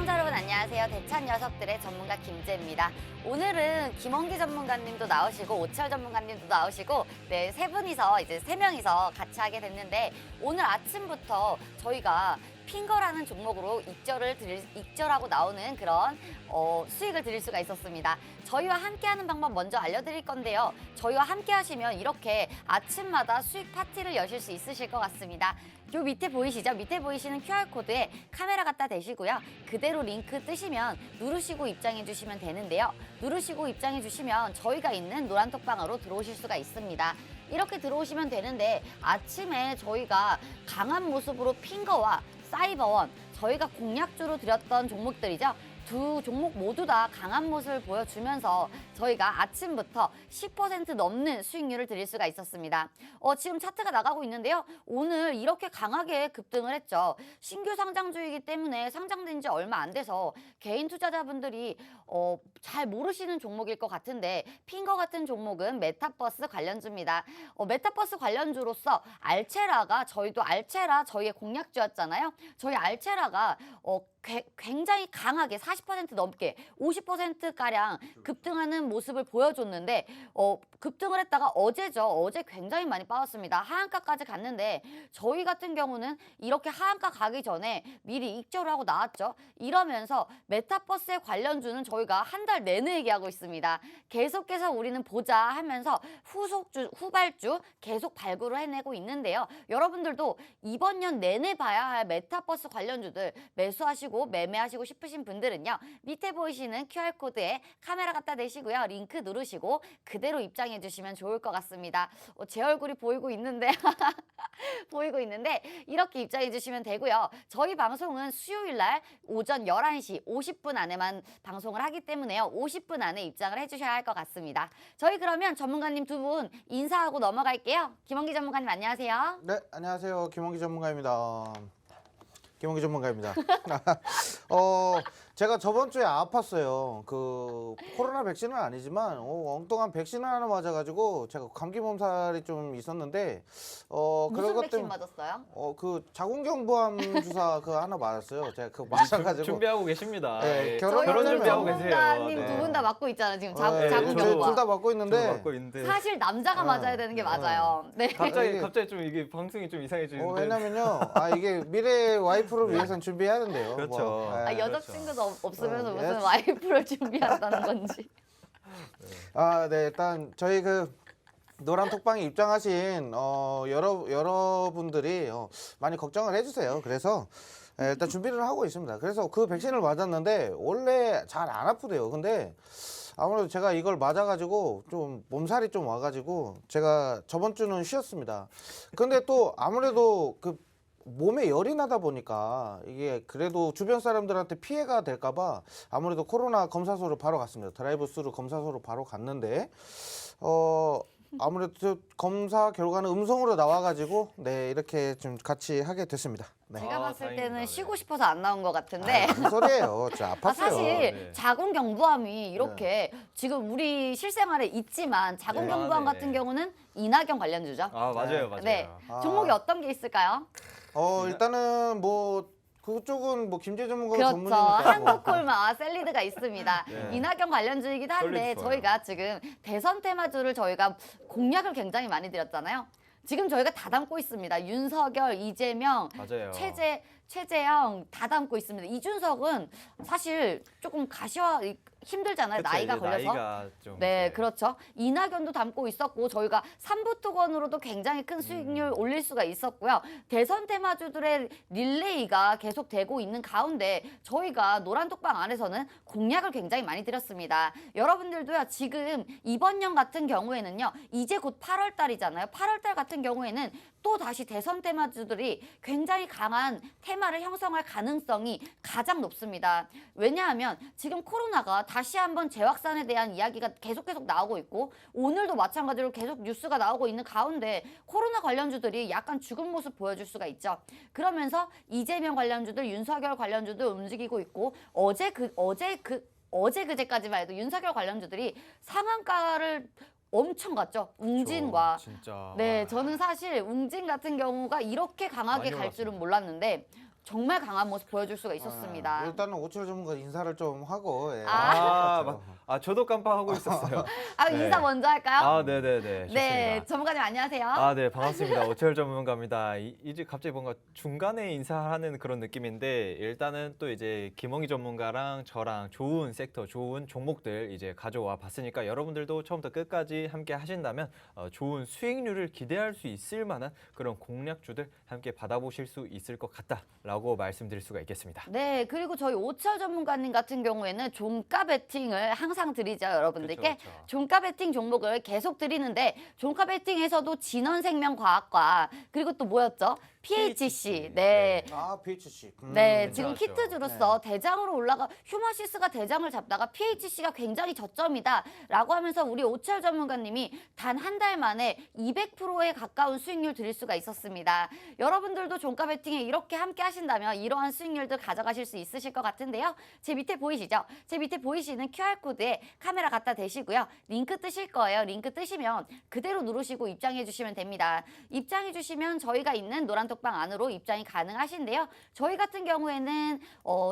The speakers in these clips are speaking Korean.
시청자 여러분 안녕하세요. 대찬 녀석들의 전문가 김재입니다. 오늘은 김원기 전문가님도 나오시고 오철 전문가님도 나오시고 세 분이서 이제 세 명이서 같이 하게 됐는데 오늘 아침부터 저희가 핑거라는 종목으로 익절하고 나오는 그런 수익을 드릴 수가 있었습니다. 저희와 함께하는 방법 먼저 알려드릴 건데요. 저희와 함께 하시면 이렇게 아침마다 수익 파티를 여실 수 있으실 것 같습니다. 요 밑에 보이시죠? 밑에 보이시는 QR코드에 카메라 갖다 대시고요. 그대로 링크 뜨시면 누르시고 입장해 주시면 되는데요. 누르시고 입장해 주시면 저희가 있는 노란톡방으로 들어오실 수가 있습니다. 이렇게 들어오시면 되는데 아침에 저희가 강한 모습으로 핑거와 사이버원, 저희가 공략주로 드렸던 종목들이죠. 두 종목 모두 다 강한 모습을 보여주면서 저희가 아침부터 10% 넘는 수익률을 드릴 수가 있었습니다. 지금 차트가 나가고 있는데요. 오늘 이렇게 강하게 급등을 했죠. 신규 상장주이기 때문에 상장된 지 얼마 안 돼서 개인 투자자분들이 잘 모르시는 종목일 것 같은데 핑거 같은 종목은 메타버스 관련주입니다. 메타버스 관련주로서 알체라가 저희도 알체라 저희의 공략주였잖아요. 저희 알체라가 굉장히 강하게 40% 넘게 50%가량 급등하는 모습을 보여줬는데 급등을 했다가 어제죠. 어제 굉장히 많이 빠졌습니다. 하한가까지 갔는데 저희 같은 경우는 이렇게 하한가 가기 전에 미리 익절을 하고 나왔죠. 이러면서 메타버스에 관련주는 저희가 한 달 내내 얘기하고 있습니다. 계속해서 우리는 보자 하면서 후발주 계속 발굴을 해내고 있는데요. 여러분들도 이번 년 내내 봐야 할 메타버스 관련주들 매수하시고 매매하시고 싶으신 분들은요. 밑에 보이시는 QR코드에 카메라 갖다 대시고요. 링크 누르시고 그대로 입장해 주시면 좋을 것 같습니다. 제 얼굴이 보이고 있는데 보이고 있는데 이렇게 입장해 주시면 되고요. 저희 방송은 수요일 날 오전 11시 50분 안에만 방송을 하기 때문에요. 50분 안에 입장을 해주셔야 할 것 같습니다. 저희 그러면 전문가님 두 분 인사하고 넘어갈게요. 김원기 전문가님 안녕하세요. 네, 안녕하세요. 김원기 전문가입니다. 김원기 전문가입니다. 제가 저번 주에 아팠어요. 그 코로나 백신은 아니지만 엉뚱한 백신을 하나 맞아가지고 제가 감기 몸살이 좀 있었는데 무슨 백신 맞았어요? 그 자궁경부암 주사 그 하나 맞았어요. 제가 그 맞아가지고 준비하고 계십니다. 네, 예. 결혼 준비하고 계세요. 전문가님 네. 두 분 다 맞고 있잖아요. 지금 네, 자궁경부암. 둘 다 맞고 있는데 사실 남자가 맞아야 되는 게 맞아요. 네. 갑자기 좀 이게 방송이 좀 이상해지는데. 왜냐면요, 이게 미래 와이프를 위해서는 준비해야 된대요. 그렇죠. 여자친구도 없으면서 무슨 예. 와이프를 준비한다는 건지. 네, 일단 저희 그 노란 톡방에 입장하신 여러분들이 많이 걱정을 해주세요. 그래서 일단 준비를 하고 있습니다. 그래서 그 백신을 맞았는데 원래 잘 안 아프대요. 근데 아무래도 제가 이걸 맞아가지고 좀 몸살이 좀 와가지고 제가 저번 주는 쉬었습니다. 근데 또 아무래도 그 몸에 열이 나다 보니까 이게 그래도 주변 사람들한테 피해가 될까봐 아무래도 코로나 검사소로 바로 갔습니다. 드라이브 스루 검사소로 바로 갔는데 아무래도 검사 결과는 음성으로 나와가지고 네 이렇게 좀 같이 하게 됐습니다. 네. 제가 봤을 다행이다. 때는 네. 쉬고 싶어서 안 나온 것 같은데. 무슨 소리예요? 저 아팠어요. 사실 네. 자궁경부암이 이렇게 지금 우리 실생활에 있지만 자궁경부암 네. 같은 경우는 이낙연 관련주죠. 맞아요. 네. 종목이 어떤 게 있을까요? 일단은 뭐 그쪽은 뭐 김재 전문가 그렇죠. 전문이니까 뭐. 한국콜마 셀리드가 있습니다. 네. 이낙연 관련주이기도 한데 셀리드 좋아요. 저희가 지금 대선 테마주를 저희가 공략을 굉장히 많이 드렸잖아요. 지금 저희가 다 담고 있습니다. 윤석열, 이재명, 맞아요. 최재형 다 담고 있습니다. 이준석은 사실 조금 힘들잖아요. 그쵸, 나이가 이제 걸려서. 나이가 좀 네, 이제 그렇죠. 이낙연도 담고 있었고 저희가 삼부토건으로도 굉장히 큰 수익률 올릴 수가 있었고요. 대선 테마주들의 릴레이가 계속되고 있는 가운데 저희가 노란톡방 안에서는 공약을 굉장히 많이 드렸습니다. 여러분들도요. 지금 이번 년 같은 경우에는요. 이제 곧 8월 달이잖아요. 8월 달 같은 경우에는 또 다시 대선 테마주들이 굉장히 강한 테마를 형성할 가능성이 가장 높습니다. 왜냐하면 지금 코로나가 다시 한번 재확산에 대한 이야기가 계속 나오고 있고 오늘도 마찬가지로 계속 뉴스가 나오고 있는 가운데 코로나 관련주들이 약간 죽은 모습 보여줄 수가 있죠. 그러면서 이재명 관련주들, 윤석열 관련주들 움직이고 있고 어제 그제까지만 해도 윤석열 관련주들이 상한가를 엄청 갔죠. 웅진과. 진짜. 네, 저는 사실 웅진 같은 경우가 이렇게 강하게 많이 갈 줄은 올랐습니다. 몰랐는데 정말 강한 모습 보여줄 수가 있었습니다. 일단은 오철 전문가 인사를 좀 하고. 예. 저도 깜빡하고 있었어요. 네. 인사 먼저 할까요? 네네네. 좋습니다. 네, 전문가님 안녕하세요. 네, 반갑습니다. 오철 전문가입니다. 이제 갑자기 뭔가 중간에 인사하는 그런 느낌인데 일단은 또 이제 김홍희 전문가랑 저랑 좋은 섹터, 좋은 종목들 이제 가져와 봤으니까 여러분들도 처음부터 끝까지 함께 하신다면 좋은 수익률을 기대할 수 있을 만한 그런 공략주들 함께 받아보실 수 있을 것 같다라고 말씀드릴 수가 있겠습니다. 네, 그리고 저희 오철 전문가님 같은 경우에는 종가 베팅을 항상 드리죠, 여러분들께. 그쵸, 그쵸. 종가 베팅 종목을 계속 드리는데 종가 베팅에서도 진원생명과학과 그리고 또 뭐였죠? PHC. 네. PHC. 네, 괜찮았죠. 지금 키트주로서 대장으로 올라가 휴머시스가 대장을 잡다가 PHC가 굉장히 저점이다 라고 하면서 우리 오철 전문가님이 단 한 달 만에 200%에 가까운 수익률 드릴 수가 있었습니다. 여러분들도 종가 베팅에 이렇게 함께 하신다면 이러한 수익률들 가져가실 수 있으실 것 같은데요. 제 밑에 보이시죠? 제 밑에 보이시는 QR코드에 카메라 갖다 대시고요. 링크 뜨실 거예요. 링크 뜨시면 그대로 누르시고 입장해 주시면 됩니다. 입장해 주시면 저희가 있는 노란톡방 안으로 입장이 가능하신데요. 저희 같은 경우에는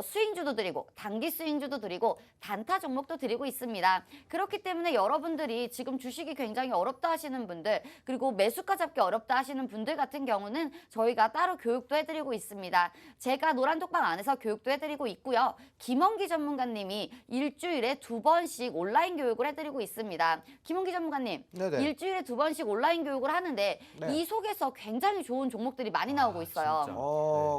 스윙주도 드리고 단기 스윙주도 드리고 단타 종목도 드리고 있습니다. 그렇기 때문에 여러분들이 지금 주식이 굉장히 어렵다 하시는 분들 그리고 매수가 잡기 어렵다 하시는 분들 같은 경우는 저희가 따로 교육도 해드리고 있습니다. 제가 노란톡방 안에서 교육도 해드리고 있고요. 김원기 전문가님이 일주일에 2번씩 온라인 교육을 해드리고 있습니다. 김원기 전문가님, 네네. 일주일에 2번씩 온라인 교육을 하는데 네. 이 속에서 굉장히 좋은 종목들이 많이 나오고 있어요. 진짜.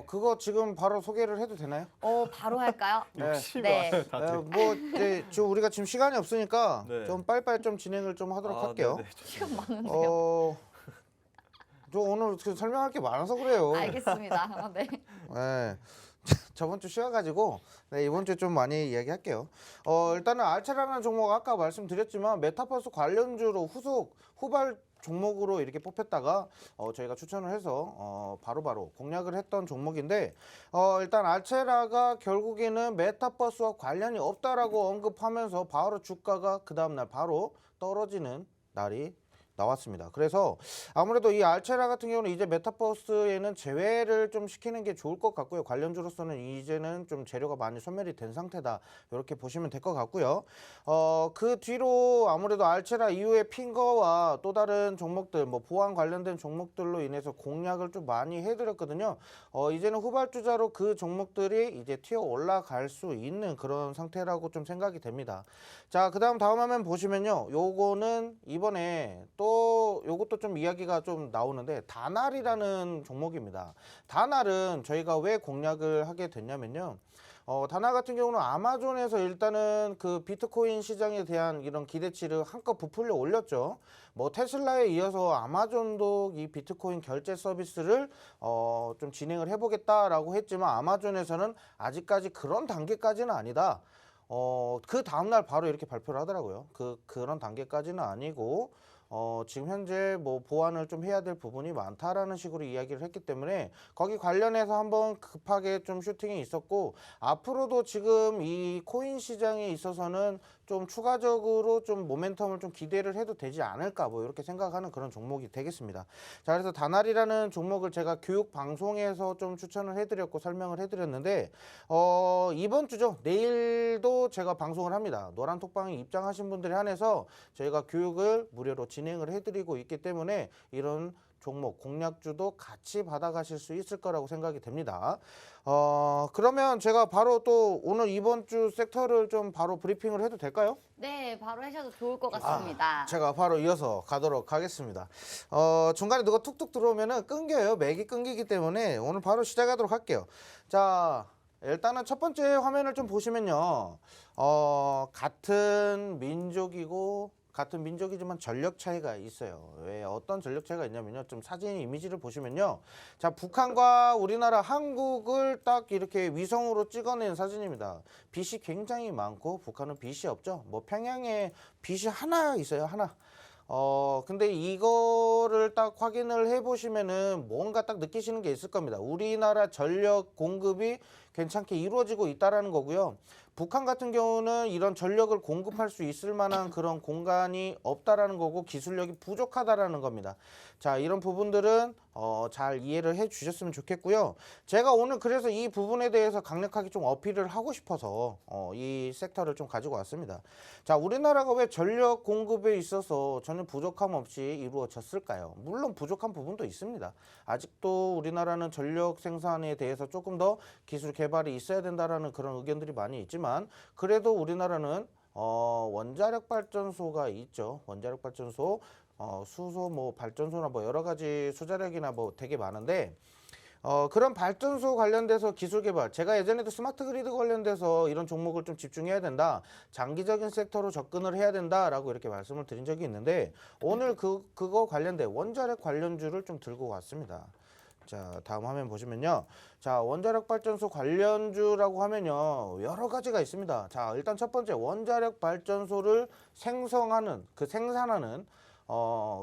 그거 지금 바로 소개를 해도 되나요? 바로 할까요? 욕심이 네. 많아요, 다들. 우리가 지금 시간이 없으니까 네. 좀 빨리빨리 좀 진행을 좀 하도록 할게요. 네네, 좋습니다. 시간 많은데요. 저 오늘 설명할 게 많아서 그래요. 알겠습니다. 네. 네. 저번 주 쉬어가지고 이번 주에 좀 많이 이야기할게요. 일단은 알체라는 종목 아까 말씀드렸지만 메타버스 관련주로 후발 종목으로 이렇게 뽑혔다가 저희가 추천을 해서 바로바로 공략을 했던 종목인데 일단 알체라가 결국에는 메타버스와 관련이 없다라고 언급하면서 바로 주가가 그 다음날 바로 떨어지는 날이 나왔습니다. 그래서 아무래도 이 알체라 같은 경우는 이제 메타버스에는 제외를 좀 시키는 게 좋을 것 같고요. 관련주로서는 이제는 좀 재료가 많이 소멸이 된 상태다. 이렇게 보시면 될 것 같고요. 그 뒤로 아무래도 알체라 이후에 핑거와 또 다른 종목들, 뭐 보안 관련된 종목들로 인해서 공략을 좀 많이 해드렸거든요. 이제는 후발주자로 그 종목들이 이제 튀어 올라갈 수 있는 그런 상태라고 좀 생각이 됩니다. 자, 다음 화면 보시면요. 요거는 이번에 또 요것도 좀 이야기가 좀 나오는데 다날이라는 종목입니다. 다날은 저희가 왜 공략을 하게 됐냐면요. 다날 같은 경우는 아마존에서 일단은 그 비트코인 시장에 대한 이런 기대치를 한껏 부풀려 올렸죠. 뭐 테슬라에 이어서 아마존도 이 비트코인 결제 서비스를 좀 진행을 해보겠다라고 했지만 아마존에서는 아직까지 그런 단계까지는 아니다. 그 다음날 바로 이렇게 발표를 하더라고요. 그런 단계까지는 아니고 지금 현재 뭐 보완을 좀 해야 될 부분이 많다라는 식으로 이야기를 했기 때문에 거기 관련해서 한번 급하게 좀 슈팅이 있었고 앞으로도 지금 이 코인 시장에 있어서는 좀 추가적으로 좀 모멘텀을 좀 기대를 해도 되지 않을까 뭐 이렇게 생각하는 그런 종목이 되겠습니다. 자, 그래서 다날이라는 종목을 제가 교육 방송에서 좀 추천을 해드렸고 설명을 해드렸는데 이번 주죠. 내일도 제가 방송을 합니다. 노란톡방에 입장하신 분들에 한해서 저희가 교육을 무료로 진행을 해드리고 있기 때문에 이런 종목 공략주도 같이 받아가실 수 있을 거라고 생각이 됩니다. 그러면 제가 바로 또 오늘 이번 주 섹터를 좀 바로 브리핑을 해도 될까요? 네, 바로 하셔도 좋을 것 같습니다. 제가 바로 이어서 가도록 하겠습니다. 중간에 누가 툭툭 들어오면은 끊겨요. 맥이 끊기기 때문에 오늘 바로 시작하도록 할게요. 자, 일단은 첫 번째 화면을 좀 보시면요. 같은 민족이지만 전력 차이가 있어요. 왜 어떤 전력 차이가 있냐면요. 좀 사진 이미지를 보시면요. 자, 북한과 우리나라 한국을 딱 이렇게 위성으로 찍어낸 사진입니다. 빛이 굉장히 많고 북한은 빛이 없죠. 뭐 평양에 빛이 하나 있어요. 하나. 근데 이거를 딱 확인을 해보시면은 뭔가 딱 느끼시는 게 있을 겁니다. 우리나라 전력 공급이 괜찮게 이루어지고 있다라는 거고요. 북한 같은 경우는 이런 전력을 공급할 수 있을 만한 그런 공간이 없다라는 거고 기술력이 부족하다라는 겁니다. 자, 이런 부분들은 잘 이해를 해 주셨으면 좋겠고요. 제가 오늘 그래서 이 부분에 대해서 강력하게 좀 어필을 하고 싶어서 이 섹터를 좀 가지고 왔습니다. 자, 우리나라가 왜 전력 공급에 있어서 전혀 부족함 없이 이루어졌을까요? 물론 부족한 부분도 있습니다. 아직도 우리나라는 전력 생산에 대해서 조금 더 기술 개발이 있어야 된다라는 그런 의견들이 많이 있지만 그래도 우리나라는 원자력 발전소가 있죠. 원자력 발전소, 수소 뭐 발전소나 뭐 여러 가지 수자력이나 뭐 되게 많은데 그런 발전소 관련돼서 기술 개발, 제가 예전에도 스마트 그리드 관련돼서 이런 종목을 좀 집중해야 된다, 장기적인 섹터로 접근을 해야 된다라고 이렇게 말씀을 드린 적이 있는데 오늘 그거 관련된 원자력 관련주를 좀 들고 왔습니다. 자, 다음 화면 보시면요. 자, 원자력 발전소 관련주라고 하면요. 여러 가지가 있습니다. 자, 일단 첫 번째 원자력 발전소를 생성하는, 생산하는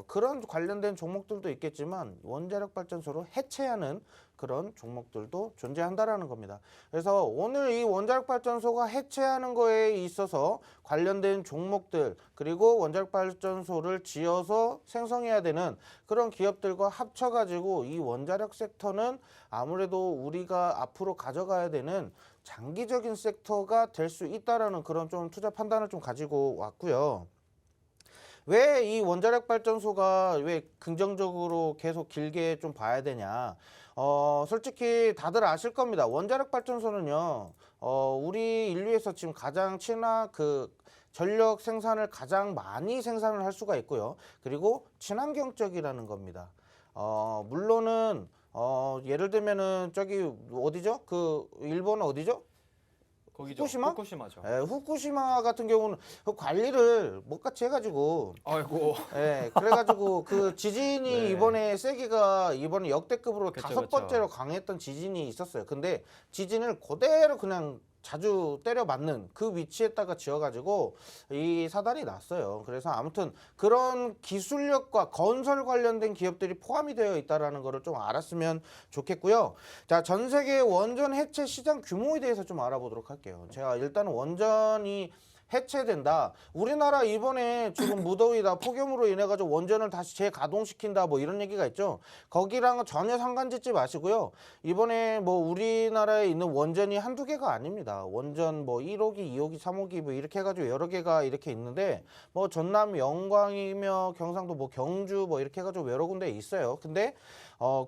그런 관련된 종목들도 있겠지만 원자력 발전소를 해체하는 그런 종목들도 존재한다라는 겁니다. 그래서 오늘 이 원자력 발전소가 해체하는 거에 있어서 관련된 종목들 그리고 원자력 발전소를 지어서 생성해야 되는 그런 기업들과 합쳐가지고 이 원자력 섹터는 아무래도 우리가 앞으로 가져가야 되는 장기적인 섹터가 될 수 있다라는 그런 좀 투자 판단을 좀 가지고 왔고요. 왜 이 원자력 발전소가 왜 긍정적으로 계속 길게 좀 봐야 되냐? 솔직히 다들 아실 겁니다. 원자력 발전소는요, 우리 인류에서 지금 가장 전력 생산을 가장 많이 생산을 할 수가 있고요. 그리고 친환경적이라는 겁니다. 물론은 예를 들면은 저기 어디죠? 일본 어디죠? 거기죠. 후쿠시마? 후쿠시마죠. 예, 후쿠시마 같은 경우는 그 관리를 못같이 해가지고, 아이고. 예, 그래가지고 그 지진이 네. 이번에 세기가 이번에 역대급으로 그쵸, 다섯 그쵸. 번째로 강했던 지진이 있었어요. 근데 지진을 그대로 그냥 자주 때려 맞는 그 위치에다가 지어가지고 이 사달이 났어요. 그래서 아무튼 그런 기술력과 건설 관련된 기업들이 포함이 되어 있다라는 거를 좀 알았으면 좋겠고요. 자, 전 세계 원전 해체 시장 규모에 대해서 좀 알아보도록 할게요. 제가 일단 원전이 해체된다. 우리나라 이번에 지금 무더위다 폭염으로 인해 가지고 원전을 다시 재가동시킨다 뭐 이런 얘기가 있죠. 거기랑은 전혀 상관짓지 마시고요. 이번에 뭐 우리나라에 있는 원전이 한두 개가 아닙니다. 원전 뭐 1호기, 2호기, 3호기 뭐 이렇게 해가지고 여러 개가 이렇게 있는데 뭐 전남 영광이며 경상도 뭐 경주 뭐 이렇게 해가지고 여러 군데 있어요. 근데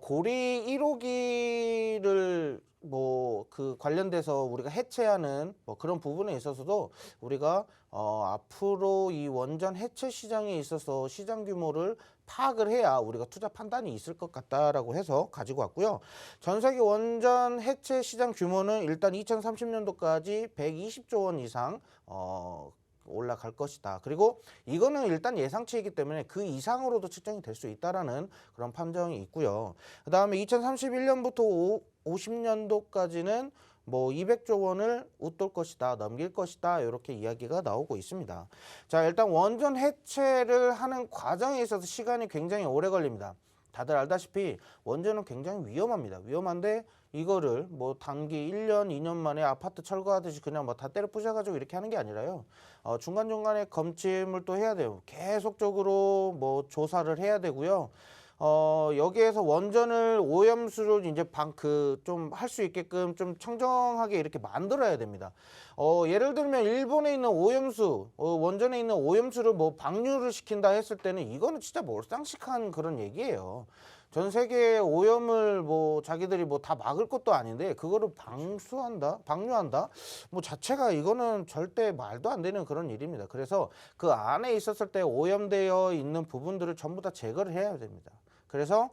고리 1호기를 뭐 관련돼서 우리가 해체하는 뭐 그런 부분에 있어서도 우리가 앞으로 이 원전 해체 시장에 있어서 시장 규모를 파악을 해야 우리가 투자 판단이 있을 것 같다라고 해서 가지고 왔고요. 전 세계 원전 해체 시장 규모는 일단 2030년도까지 120조 원 이상 올라갈 것이다. 그리고 이거는 일단 예상치이기 때문에 그 이상으로도 측정이 될 수 있다라는 그런 판정이 있고요. 그 다음에 2031년부터 50년도까지는 뭐 200조 원을 웃돌 것이다, 넘길 것이다, 이렇게 이야기가 나오고 있습니다. 자, 일단 원전 해체를 하는 과정에 있어서 시간이 굉장히 오래 걸립니다. 다들 알다시피 원전은 굉장히 위험합니다. 위험한데 이거를 뭐 단기 1년, 2년 만에 아파트 철거하듯이 그냥 뭐 다 때려 부셔가지고 이렇게 하는 게 아니라요. 중간중간에 검침을 또 해야 돼요. 계속적으로 뭐 조사를 해야 되고요. 여기에서 원전을 오염수를 이제 좀 할 수 있게끔 좀 청정하게 이렇게 만들어야 됩니다. 예를 들면 일본에 있는 오염수, 원전에 있는 오염수를 뭐 방류를 시킨다 했을 때는 이거는 진짜 몰상식한 그런 얘기예요. 전 세계 오염을 뭐 자기들이 뭐 다 막을 것도 아닌데 그거를 방류한다? 뭐 자체가 이거는 절대 말도 안 되는 그런 일입니다. 그래서 그 안에 있었을 때 오염되어 있는 부분들을 전부 다 제거를 해야 됩니다. 그래서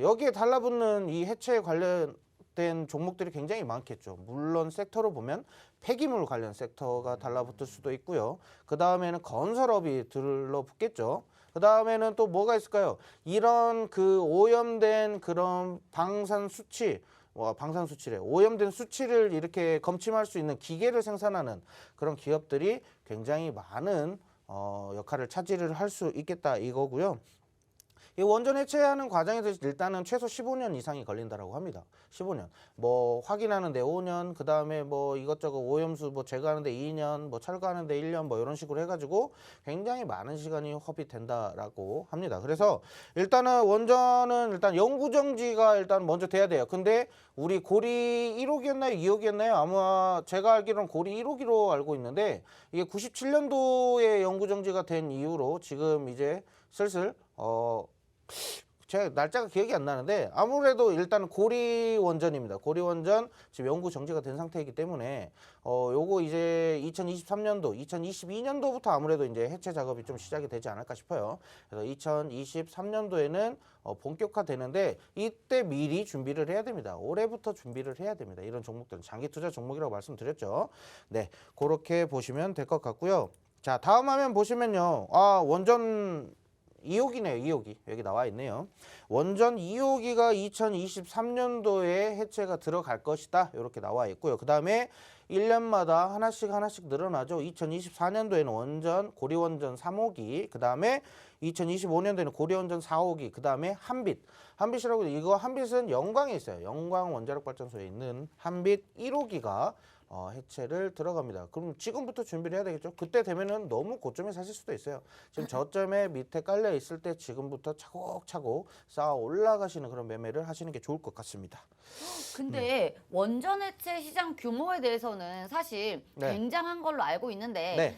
여기에 달라붙는 이 해체에 관련된 종목들이 굉장히 많겠죠. 물론 섹터로 보면 폐기물 관련 섹터가 달라붙을 수도 있고요. 그 다음에는 건설업이 들러붙겠죠. 그 다음에는 또 뭐가 있을까요? 이런 오염된 그런 오염된 수치를 이렇게 검침할 수 있는 기계를 생산하는 그런 기업들이 굉장히 많은 역할을 차지를 할 수 있겠다 이거고요. 이 원전 해체하는 과정에서 일단은 최소 15년 이상이 걸린다라고 합니다. 15년. 뭐 확인하는데 5년, 그 다음에 뭐 이것저것 오염수 뭐 제거하는데 2년, 뭐 철거하는데 1년, 뭐 이런 식으로 해가지고 굉장히 많은 시간이 허비된다라고 합니다. 그래서 일단은 원전은 일단 영구정지가 일단 먼저 돼야 돼요. 근데 우리 고리 1호기였나요? 2호기였나요? 아마 제가 알기로는 고리 1호기로 알고 있는데 이게 97년도에 영구정지가 된 이후로 지금 이제 슬슬 제가 날짜가 기억이 안 나는데 아무래도 일단 고리 원전입니다. 고리 원전 지금 영구 정지가 된 상태이기 때문에 요거 이제 2023년도, 2022년도부터 아무래도 이제 해체 작업이 좀 시작이 되지 않을까 싶어요. 그래서 2023년도에는 본격화되는데 이때 미리 준비를 해야 됩니다. 올해부터 준비를 해야 됩니다. 이런 종목들은 장기 투자 종목이라고 말씀드렸죠. 네, 그렇게 보시면 될 것 같고요. 자, 다음 화면 보시면요. 원전 2호기네요. 2호기. 여기 나와 있네요. 원전 2호기가 2023년도에 해체가 들어갈 것이다. 이렇게 나와 있고요. 그 다음에 1년마다 하나씩 늘어나죠. 2024년도에는 고리원전 3호기, 그 다음에 2025년도에는 고리원전 4호기, 그 다음에 한빛. 한빛이라고 이거 한빛은 영광에 있어요. 영광 원자력발전소에 있는 한빛 1호기가 해체를 들어갑니다. 그럼 지금부터 준비를 해야 되겠죠. 그때 되면은 너무 고점에 사실 수도 있어요. 지금 저점에 밑에 깔려 있을 때 지금부터 차곡차곡 쌓아 올라가시는 그런 매매를 하시는 게 좋을 것 같습니다. 근데 원전 해체 시장 규모에 대해서는 사실 네. 굉장한 걸로 알고 있는데 네.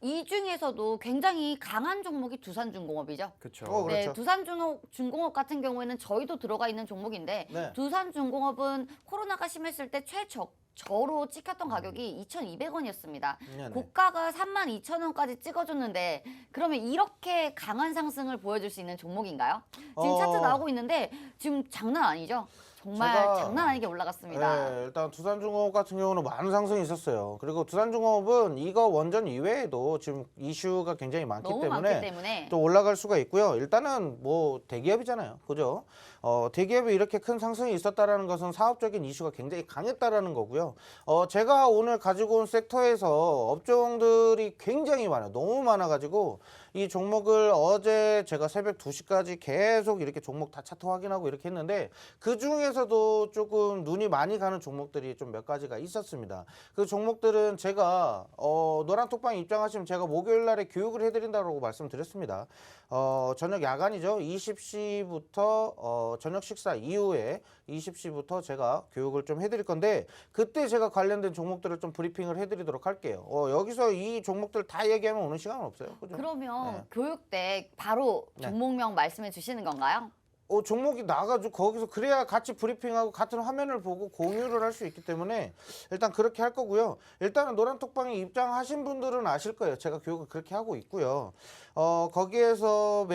이 중에서도 굉장히 강한 종목이 두산중공업이죠. 그렇죠. 그렇죠. 네, 두산중공업 같은 경우에는 저희도 들어가 있는 종목인데 네. 두산중공업은 코로나가 심했을 때 최저로 찍혔던 가격이 2,200원이었습니다. 네네. 고가가 32,000원까지 찍어줬는데 그러면 이렇게 강한 상승을 보여줄 수 있는 종목인가요? 지금 차트 나오고 있는데 지금 장난 아니죠? 정말 장난 아니게 올라갔습니다. 네, 일단 두산중공업 같은 경우는 많은 상승이 있었어요. 그리고 두산중공업은 이거 원전 이외에도 지금 이슈가 굉장히 많기 너무 때문에 많기 때문에 또 올라갈 수가 있고요. 일단은 뭐 대기업이잖아요. 그죠? 대기업이 이렇게 큰 상승이 있었다라는 것은 사업적인 이슈가 굉장히 강했다라는 거고요. 제가 오늘 가지고 온 섹터에서 업종들이 굉장히 많아요. 너무 많아가지고 이 종목을 어제 제가 새벽 2시까지 계속 이렇게 종목 다 차트 확인하고 이렇게 했는데 그 중에서도 조금 눈이 많이 가는 종목들이 좀 몇 가지가 있었습니다. 그 종목들은 제가 노란톡방 입장하시면 제가 목요일 날에 교육을 해드린다고 말씀드렸습니다. 저녁 야간이죠. 20시부터 저녁 식사 이후에 20시부터 제가 교육을 좀 해드릴 건데 그때 제가 관련된 종목들을 좀 브리핑을 해드리도록 할게요. 여기서 이 종목들 다 얘기하면 오는 시간은 없어요. 그죠? 그러면 네. 교육 때 바로 네. 종목명 말씀해 주시는 건가요? 종목이 나가지고 거기서 그래야 같이 브리핑하고 같은 화면을 보고 공유를 할 수 있기 때문에 일단 그렇게 할 거고요. 일단은 노란톡방에 입장하신 분들은 아실 거예요. 제가 교육을 그렇게 하고 있고요. 거기에서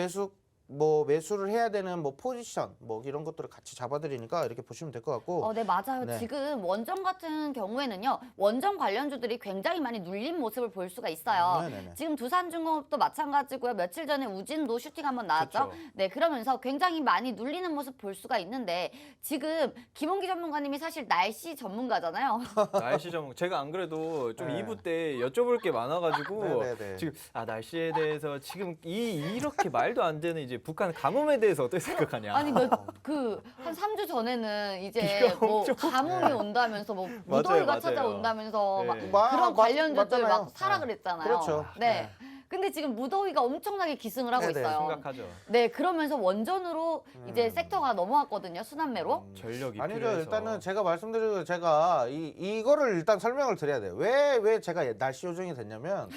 매수를 해야 되는 뭐 포지션 뭐 이런 것들을 같이 잡아드리니까 이렇게 보시면 될 것 같고. 네, 맞아요. 네. 지금 원전 같은 경우에는요, 원전 관련주들이 굉장히 많이 눌린 모습을 볼 수가 있어요. 네네네. 지금 두산중공업도 마찬가지고요. 며칠 전에 우진도 슈팅 한번 나왔죠. 그쵸. 네, 그러면서 굉장히 많이 눌리는 모습 볼 수가 있는데 지금 김홍기 전문가님이 사실 날씨 전문가잖아요. 날씨 전문. 제가 안 그래도 좀 네. 2부 때 여쭤볼 게 많아가지고 네네네. 지금 날씨에 대해서 지금 이렇게 말도 안 되는 이제 북한 가뭄에 대해서 어떻게 생각하냐? 아니 한 3주 전에는 이제 비가 뭐 엄청 가뭄이 온다면서 뭐 무더위가 맞아요. 찾아온다면서 네. 막 그런 관련주들 맞잖아요. 막 사라 그랬잖아요. 그렇죠. 네. 근데 지금 무더위가 엄청나게 기승을 하고 네네, 있어요. 심각하죠. 네, 그러면서 원전으로 이제 섹터가 넘어왔거든요. 순환매로. 전력이 아니죠. 필요해서. 일단은 제가 말씀드리고 제가 이거를 일단 설명을 드려야 돼요. 왜 제가 날씨 요정이 됐냐면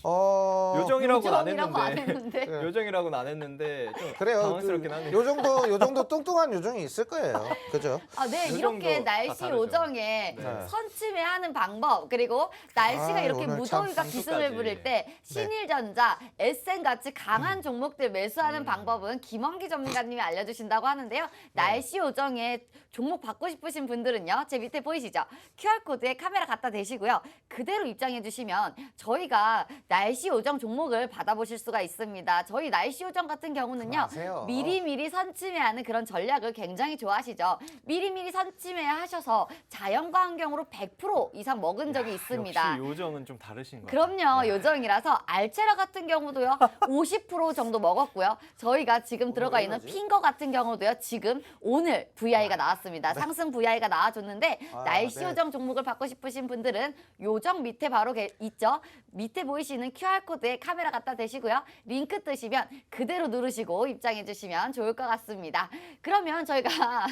요정이라고는 안 요정이라고 안 했는데 했는데. 요정이라고는 안 했는데 좀 그래요. 당황스럽긴 하네요. 요 정도 뚱뚱한 요정이 있을 거예요. 그죠? 네, 요 이렇게 정도 다 날씨 다르죠. 요정에 네. 선취매하는 방법 그리고 날씨가 이렇게 오늘 무더위가 참 기승을 상수까지. 부릴 때 신일전자, SN 같이 강한 종목들 매수하는 방법은 김원기 전문가님이 알려주신다고 하는데요. 날씨 요정에 종목 받고 싶으신 분들은요. 제 밑에 보이시죠? QR코드에 카메라 갖다 대시고요. 그대로 입장해 주시면 저희가 날씨 요정 종목을 받아보실 수가 있습니다. 저희 날씨 요정 같은 경우는요. 그만하세요. 미리미리 선침해하는 그런 전략을 굉장히 좋아하시죠. 미리미리 선침해하셔서 자연과 환경으로 100% 이상 먹은 적이 있습니다. 역시 요정은 좀 다르신 것 같아요. 그럼요. 요정이라서 알체라 같은 경우도요. 50% 정도 먹었고요. 저희가 지금 들어가 왜 있는 이러지? 핑거 같은 경우도요. 지금 오늘 VI가 나왔습니다. 상승 VI가 나와줬는데 아, 날씨 네. 요정 종목을 받고 싶으신 분들은 요정 밑에 바로 있죠. 밑에 보이시는 QR코드에 카메라 갖다 대시고요. 링크 뜨시면 그대로 누르시고 입장해 주시면 좋을 것 같습니다. 그러면 저희가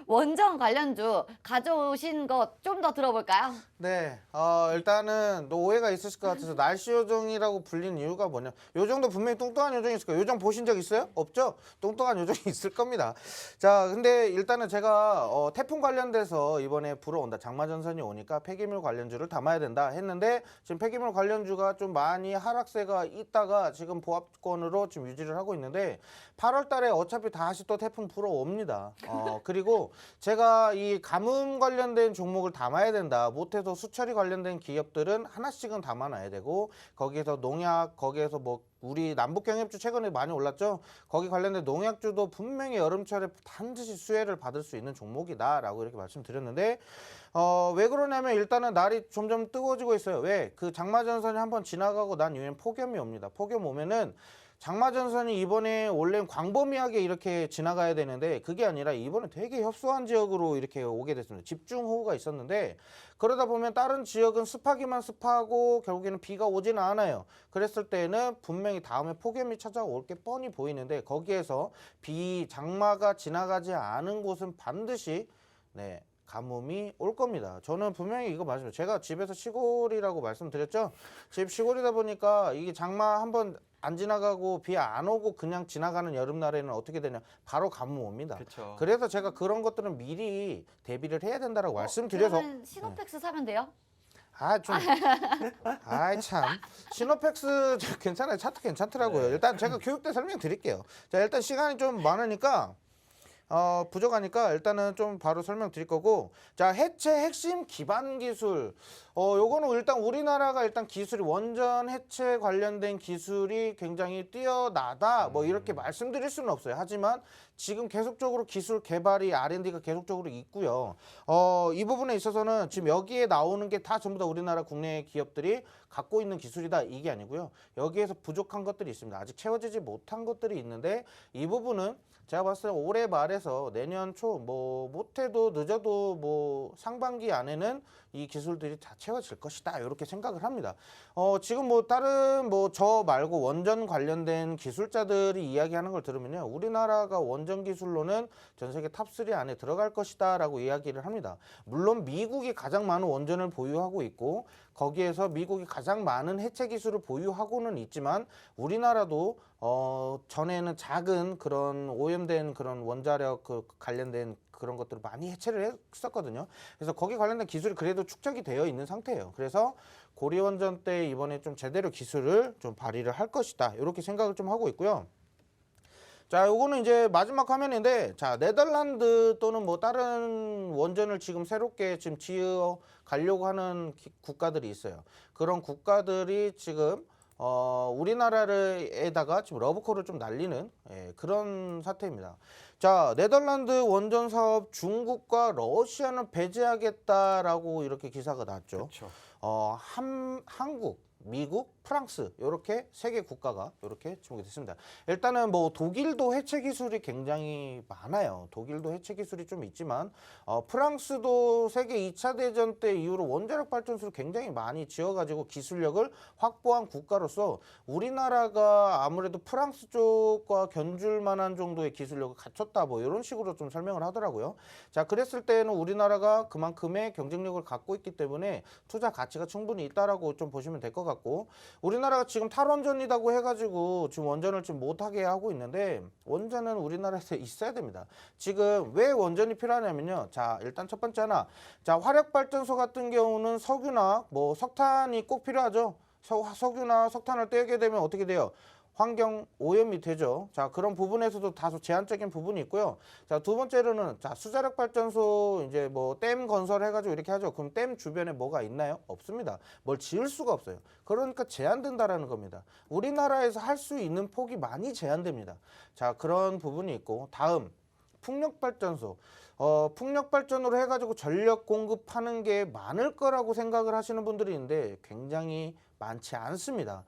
원전 관련주 가져오신 거 좀 더 들어볼까요? 네, 일단은 또 오해가 있으실 것 같아서 날씨 요정이라고 불린 이유가 뭐냐? 요정도 분명히 뚱뚱한 요정이 있을 거예요. 요정 보신 적 있어요? 없죠? 뚱뚱한 요정이 있을 겁니다. 자, 근데 일단은 제가 태풍 관련돼서 이번에 불어온다. 장마전선이 오니까 폐기물 관련주를 담아야 된다 했는데 지금 폐기물 관련주가 좀 많이 하락세가 있다가 지금 보합권으로 지금 유지를 하고 있는데 8월 달에 어차피 다시 또 태풍 불어옵니다. 그리고 제가 이 가뭄 관련된 종목을 담아야 된다. 못해서 수처리 관련된 기업들은 하나씩은 담아놔야 되고 거기에서 농약, 거기에서 뭐 우리 남북경협주 최근에 많이 올랐죠. 거기 관련된 농약주도 분명히 여름철에 반드시 수혜를 받을 수 있는 종목이다라고 이렇게 말씀드렸는데 왜 그러냐면 일단은 날이 점점 뜨거워지고 있어요. 왜? 그 장마전선이 한번 지나가고 난 이후엔 폭염이 옵니다. 폭염 오면은 장마전선이 이번에 원래 광범위하게 이렇게 지나가야 되는데 그게 아니라 이번에 되게 협소한 지역으로 이렇게 오게 됐습니다. 집중호우가 있었는데 그러다 보면 다른 지역은 습하기만 습하고 결국에는 비가 오지는 않아요. 그랬을 때는 분명히 다음에 폭염이 찾아올 게 뻔히 보이는데 거기에서 장마가 지나가지 않은 곳은 반드시 네. 가뭄이 올 겁니다. 저는 분명히 이거 맞아요. 제가 집에서 시골이라고 말씀드렸죠. 집 시골이다 보니까 이게 장마 한번 안 지나가고 비 안 오고 그냥 지나가는 여름날에는 어떻게 되냐. 바로 가뭄 옵니다. 그쵸. 그래서 제가 그런 것들은 미리 대비를 해야 된다라고 말씀드려서 그러면 시노팩스 사면 돼요? 참. 시노팩스 괜찮아요. 차트 괜찮더라고요. 네. 일단 제가 교육 때 설명드릴게요. 자, 일단 시간이 좀 많으니까 부족하니까 일단은 좀 바로 설명드릴 거고 자 해체 핵심 기반 기술 요거는 일단 우리나라가 일단 기술이 원전 해체 관련된 기술이 굉장히 뛰어나다 뭐 이렇게 말씀드릴 수는 없어요. 하지만 지금 계속적으로 기술 개발이 R&D가 계속적으로 있고요. 이 부분에 있어서는 지금 여기에 나오는 게 다 전부 다 우리나라 국내 기업들이 갖고 있는 기술이다 이게 아니고요. 여기에서 부족한 것들이 있습니다. 아직 채워지지 못한 것들이 있는데 이 부분은 제가 봤을 때 올해 말에서 내년 초 뭐 못해도 늦어도 뭐 상반기 안에는 이 기술들이 다 채워질 것이다 이렇게 생각을 합니다. 지금 뭐 다른 뭐 저 말고 원전 관련된 기술자들이 이야기하는 걸 들으면요, 우리나라가 원전 기술로는 전 세계 탑3 안에 들어갈 것이다라고 이야기를 합니다. 물론 미국이 가장 많은 원전을 보유하고 있고 거기에서 미국이 가장 많은 해체 기술을 보유하고는 있지만 우리나라도 전에는 작은 그런 오염된 그런 원자력 관련된 그런 것들을 많이 해체를 했었거든요. 그래서 거기 관련된 기술이 그래도 축적이 되어 있는 상태예요. 그래서 고리원전 때 이번에 좀 제대로 기술을 좀 발휘를 할 것이다. 이렇게 생각을 좀 하고 있고요. 자, 요거는 이제 마지막 화면인데, 자, 네덜란드 또는 뭐 다른 원전을 지금 새롭게 지금 지어 가려고 하는 국가들이 있어요. 그런 국가들이 지금 우리나라에다가 지금 러브콜을 좀 날리는 그런 사태입니다. 자, 네덜란드 원전 사업 중국과 러시아는 배제하겠다라고 이렇게 기사가 났죠. 그쵸. 한국, 미국, 프랑스 이렇게 세 개 국가가 이렇게 지목이 됐습니다. 일단은 뭐 독일도 해체 기술이 굉장히 많아요. 독일도 해체 기술이 좀 있지만 프랑스도 세계 2차 대전 때 이후로 원자력 발전소를 굉장히 많이 지어가지고 기술력을 확보한 국가로서 우리나라가 아무래도 프랑스 쪽과 견줄 만한 정도의 기술력을 갖췄다 뭐 이런 식으로 좀 설명을 하더라고요. 자, 그랬을 때는 우리나라가 그만큼의 경쟁력을 갖고 있기 때문에 투자 가치가 충분히 있다라고 좀 보시면 될 것 같고, 우리나라가 지금 탈원전이라고 해가지고 지금 원전을 지금 못하게 하고 있는데 원전은 우리나라에서 있어야 됩니다. 지금 왜 원전이 필요하냐면요. 자, 일단 첫 번째 하나, 자, 화력발전소 같은 경우는 석유나 뭐 석탄이 꼭 필요하죠. 석유나 석탄을 떼게 되면 어떻게 돼요? 환경 오염이 되죠. 자, 그런 부분에서도 다소 제한적인 부분이 있고요. 자, 두 번째로는 자, 수자력 발전소 이제 뭐 댐 건설해가지고 이렇게 하죠. 그럼 댐 주변에 뭐가 있나요? 없습니다. 뭘 지을 수가 없어요. 그러니까 제한된다라는 겁니다. 우리나라에서 할 수 있는 폭이 많이 제한됩니다. 자, 그런 부분이 있고 다음 풍력발전소. 풍력발전으로 해가지고 전력 공급하는 게 많을 거라고 생각을 하시는 분들이 있는데 굉장히 많지 않습니다.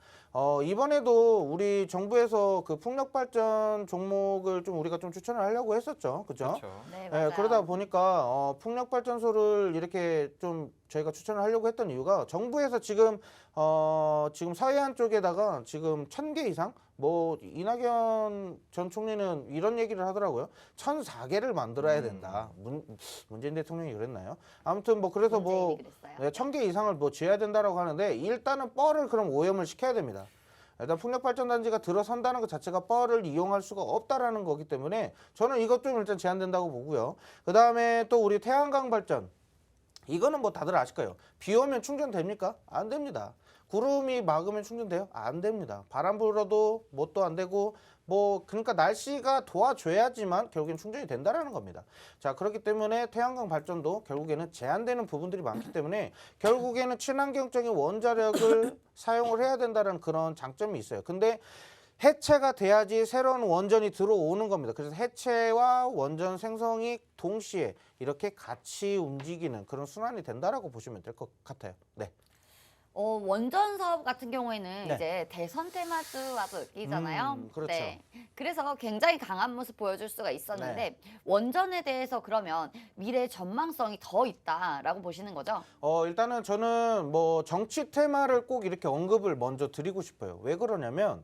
이번에도 우리 정부에서 그 풍력발전 종목을 좀 우리가 좀 추천을 하려고 했었죠. 그죠? 그렇죠. 네, 예, 맞아요. 그러다 보니까 풍력발전소를 이렇게 좀 저희가 추천을 하려고 했던 이유가 정부에서 지금 지금 서해안 쪽에다가 지금 1,000개 이상 뭐 이낙연 전 총리는 이런 얘기를 하더라고요. 1,004개를 만들어야 된다. 문재인 대통령이 그랬나요? 아무튼 뭐 그래서 뭐 문재인이 그랬어요. 1,000개 이상을 뭐 지어야 된다라고 하는데 일단은 뻘을 그럼 오염을 시켜야 됩니다. 일단 풍력발전단지가 들어선다는 것 자체가 뻘을 이용할 수가 없다라는 거기 때문에 저는 이것 좀 일단 제한된다고 보고요. 그 다음에 또 우리 태양광 발전. 이거는 뭐 다들 아실 거예요. 비 오면 충전됩니까? 안 됩니다. 구름이 막으면 충전돼요? 안 됩니다. 바람 불어도 뭣도 안 되고 뭐 그러니까 날씨가 도와줘야지만 결국엔 충전이 된다라는 겁니다. 자, 그렇기 때문에 태양광 발전도 결국에는 제한되는 부분들이 많기 때문에 결국에는 친환경적인 원자력을 사용을 해야 된다는 그런 장점이 있어요. 근데 해체가 돼야지 새로운 원전이 들어오는 겁니다. 그래서 해체와 원전 생성이 동시에 이렇게 같이 움직이는 그런 순환이 된다라고 보시면 될 것 같아요. 네. 원전 사업 같은 경우에는 네. 이제 대선 테마주와도 엮이잖아요. 그렇죠. 네. 그래서 굉장히 강한 모습 보여줄 수가 있었는데 네. 원전에 대해서 그러면 미래 전망성이 더 있다라고 보시는 거죠? 일단은 저는 뭐 정치 테마를 꼭 이렇게 언급을 먼저 드리고 싶어요. 왜 그러냐면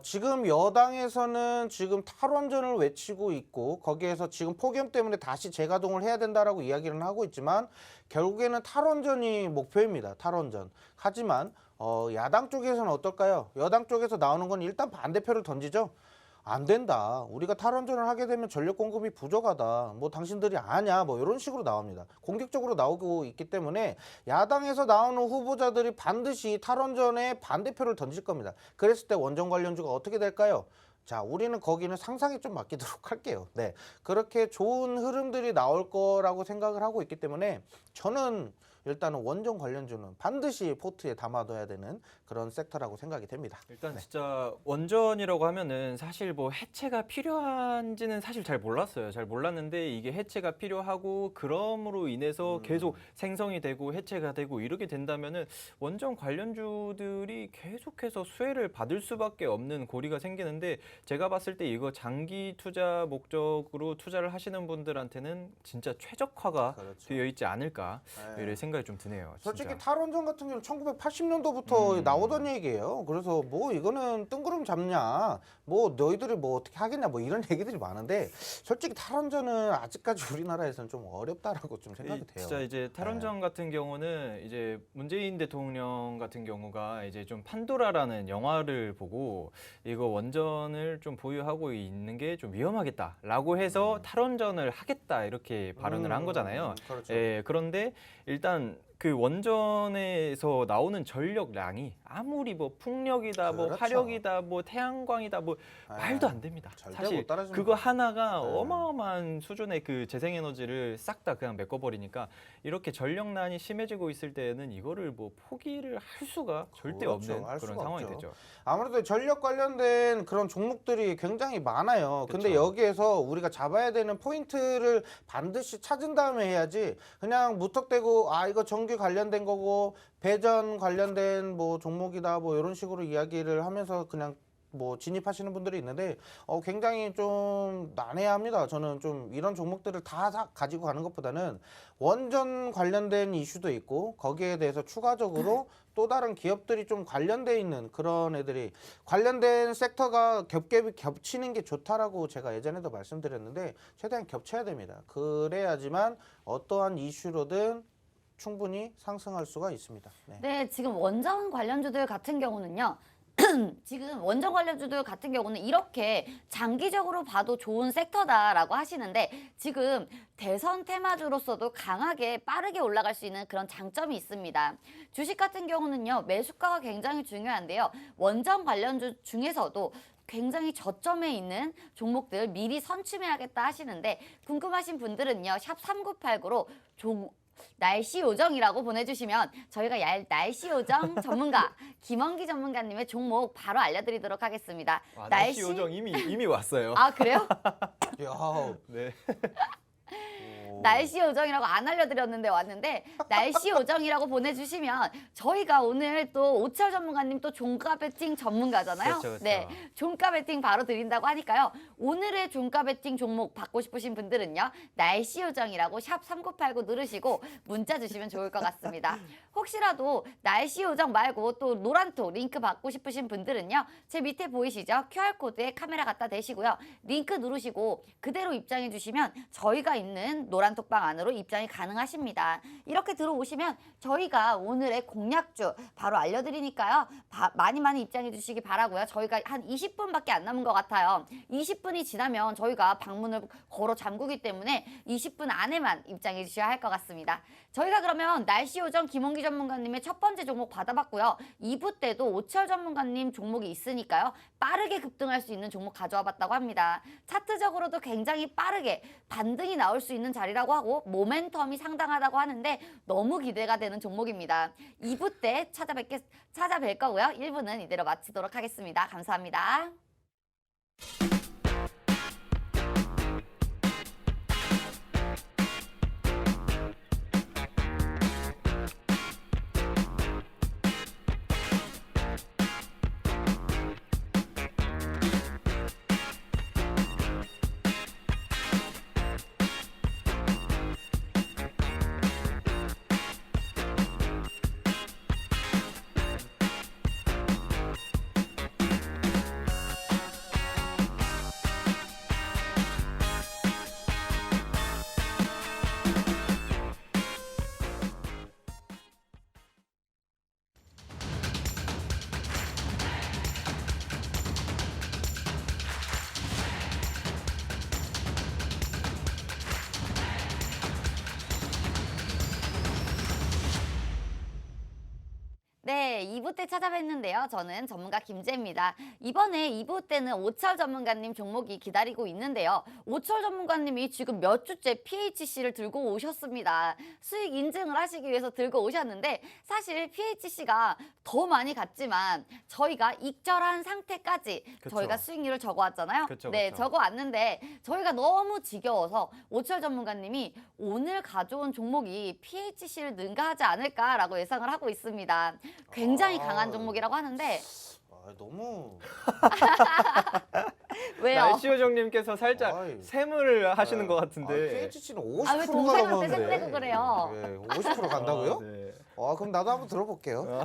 지금 여당에서는 지금 탈원전을 외치고 있고 거기에서 지금 폭염 때문에 다시 재가동을 해야 된다라고 이야기를 하고 있지만 결국에는 탈원전이 목표입니다. 탈원전. 하지만 야당 쪽에서는 어떨까요? 여당 쪽에서 나오는 건 일단 반대표를 던지죠. 안 된다. 우리가 탈원전을 하게 되면 전력 공급이 부족하다. 뭐 당신들이 아냐. 뭐 이런 식으로 나옵니다. 공격적으로 나오고 있기 때문에 야당에서 나오는 후보자들이 반드시 탈원전에 반대표를 던질 겁니다. 그랬을 때 원전 관련주가 어떻게 될까요? 자, 우리는 거기는 상상에 좀 맡기도록 할게요. 네. 그렇게 좋은 흐름들이 나올 거라고 생각을 하고 있기 때문에 저는 일단은 원전 관련주는 반드시 포트에 담아둬야 되는 그런 섹터라고 생각이 됩니다. 일단 진짜 원전이라고 하면은 사실 뭐 해체가 필요한지는 사실 잘 몰랐어요. 잘 몰랐는데 이게 해체가 필요하고 그럼으로 인해서 계속 생성이 되고 해체가 되고 이렇게 된다면은 원전 관련주들이 계속해서 수혜를 받을 수밖에 없는 고리가 생기는데 제가 봤을 때 이거 장기 투자 목적으로 투자를 하시는 분들한테는 진짜 최적화가 그렇죠. 되어 있지 않을까 네. 이런 생각이 좀 드네요. 솔직히 진짜. 탈원전 같은 경우는 1980년도부터 나오던 얘기예요. 그래서 뭐 이거는 뜬구름 잡냐, 뭐 너희들이 뭐 어떻게 하겠냐, 뭐 이런 얘기들이 많은데 솔직히 탈원전은 아직까지 우리나라에서는 좀 어렵다라고 좀 생각이 돼요. 진짜 이제 탈원전 같은 경우는 이제 문재인 대통령 같은 경우가 이제 좀 판도라라는 영화를 보고 이거 원전을 좀 보유하고 있는 게 좀 위험하겠다라고 해서 탈원전을 하겠다 이렇게 발언을 한 거잖아요. 그렇죠. 예, 그런데 일단 그 원전에서 나오는 전력량이 아무리 뭐 풍력이다, 뭐 그렇죠. 화력이다, 뭐 태양광이다, 뭐 말도 안 됩니다. 절대 사실 못 따라줍니다. 그거 하나가 네. 어마어마한 수준의 그 재생에너지를 싹 다 그냥 메꿔버리니까 이렇게 전력난이 심해지고 있을 때는 이거를 뭐 포기를 할 수가 절대 그렇죠. 없는 할 그런 수가 상황이 없죠. 되죠. 아무래도 전력 관련된 그런 종목들이 굉장히 많아요. 근데 그쵸. 여기에서 우리가 잡아야 되는 포인트를 반드시 찾은 다음에 해야지 그냥 무턱대고 아 이거 전기 관련된 거고 배전 관련된 뭐 종목이다 뭐 이런 식으로 이야기를 하면서 그냥 뭐 진입하시는 분들이 있는데 굉장히 좀 난해합니다. 저는 좀 이런 종목들을 다 가지고 가는 것보다는 원전 관련된 이슈도 있고 거기에 대해서 추가적으로 또 다른 기업들이 좀 관련돼 있는 그런 애들이 관련된 섹터가 겹치는 게 좋다라고 제가 예전에도 말씀드렸는데 최대한 겹쳐야 됩니다. 그래야지만 어떠한 이슈로든 충분히 상승할 수가 있습니다. 네. 네, 지금 원전 관련주들 같은 경우는요. 지금 원전 관련주들 같은 경우는 이렇게 장기적으로 봐도 좋은 섹터다라고 하시는데 지금 대선 테마주로서도 강하게 빠르게 올라갈 수 있는 그런 장점이 있습니다. 주식 같은 경우는요. 매수가가 굉장히 중요한데요. 원전 관련주 중에서도 굉장히 저점에 있는 종목들 미리 선취해야겠다 하시는데 궁금하신 분들은요. 샵 3989로 날씨 요정이라고 보내주시면 저희가 날씨 요정 전문가 김원기 전문가님의 종목 바로 알려드리도록 하겠습니다. 와, 날씨 요정 이미 왔어요. 아 그래요? 야, 네. 날씨 요정이라고 안 알려드렸는데 왔는데 날씨 요정이라고 보내주시면 저희가 오늘 또 오철 전문가님 또 종가 베팅 전문가잖아요. 그렇죠, 그렇죠. 네, 종가 베팅 바로 드린다고 하니까요. 오늘의 종가 베팅 종목 받고 싶으신 분들은요. 날씨 요정이라고 샵 3989 누르시고 문자 주시면 좋을 것 같습니다. 혹시라도 날씨 요정 말고 또 노란톡 링크 받고 싶으신 분들은요. 제 밑에 보이시죠? QR코드에 카메라 갖다 대시고요. 링크 누르시고 그대로 입장해 주시면 저희가 있는 노란톡방 안으로 입장이 가능하십니다. 이렇게 들어오시면 저희가 오늘의 공략주 바로 알려드리니까요. 많이 입장해 주시기 바라고요. 저희가 한 20분밖에 안 남은 것 같아요. 20분이 지나면 저희가 방문을 걸어 잠그기 때문에 20분 안에만 입장해 주셔야 할 것 같습니다. 저희가 그러면 날씨 요정 김홍기 전문가님의 첫 번째 종목 받아봤고요. 2부 때도 오철 전문가님 종목이 있으니까요. 빠르게 급등할 수 있는 종목 가져와 봤다고 합니다. 차트적으로도 굉장히 빠르게 반등이 나올 수 있는 자리라고 하고 모멘텀이 상당하다고 하는데 너무 기대가 되는 종목입니다. 2부 때 찾아뵐 거고요. 1부는 이대로 마치도록 하겠습니다. 감사합니다. 네, 2부 때 찾아뵀는데요. 저는 전문가 김재입니다. 이번에 2부 때는 오철 전문가님 종목이 기다리고 있는데요. 오철 전문가님이 지금 몇 주째 PHC를 들고 오셨습니다. 수익 인증을 하시기 위해서 들고 오셨는데 사실 PHC가 더 많이 갔지만 저희가 익절한 상태까지 그쵸. 저희가 수익률을 적어왔잖아요. 그쵸, 네, 그쵸. 적어왔는데 저희가 너무 지겨워서 오철 전문가님이 오늘 가져온 종목이 PHC를 능가하지 않을까라고 예상을 하고 있습니다. 굉장히 강한 종목이라고 하는데 너무 왜요? 날씨 요정님께서 살짝 아이. 샘을 하시는 것 같은데. PHC는 50%가 아, 왜 동생한테 넘었는데. 샘내고 그래요? 네, 50% 간다고요? 네. 그럼 나도 한번 들어볼게요.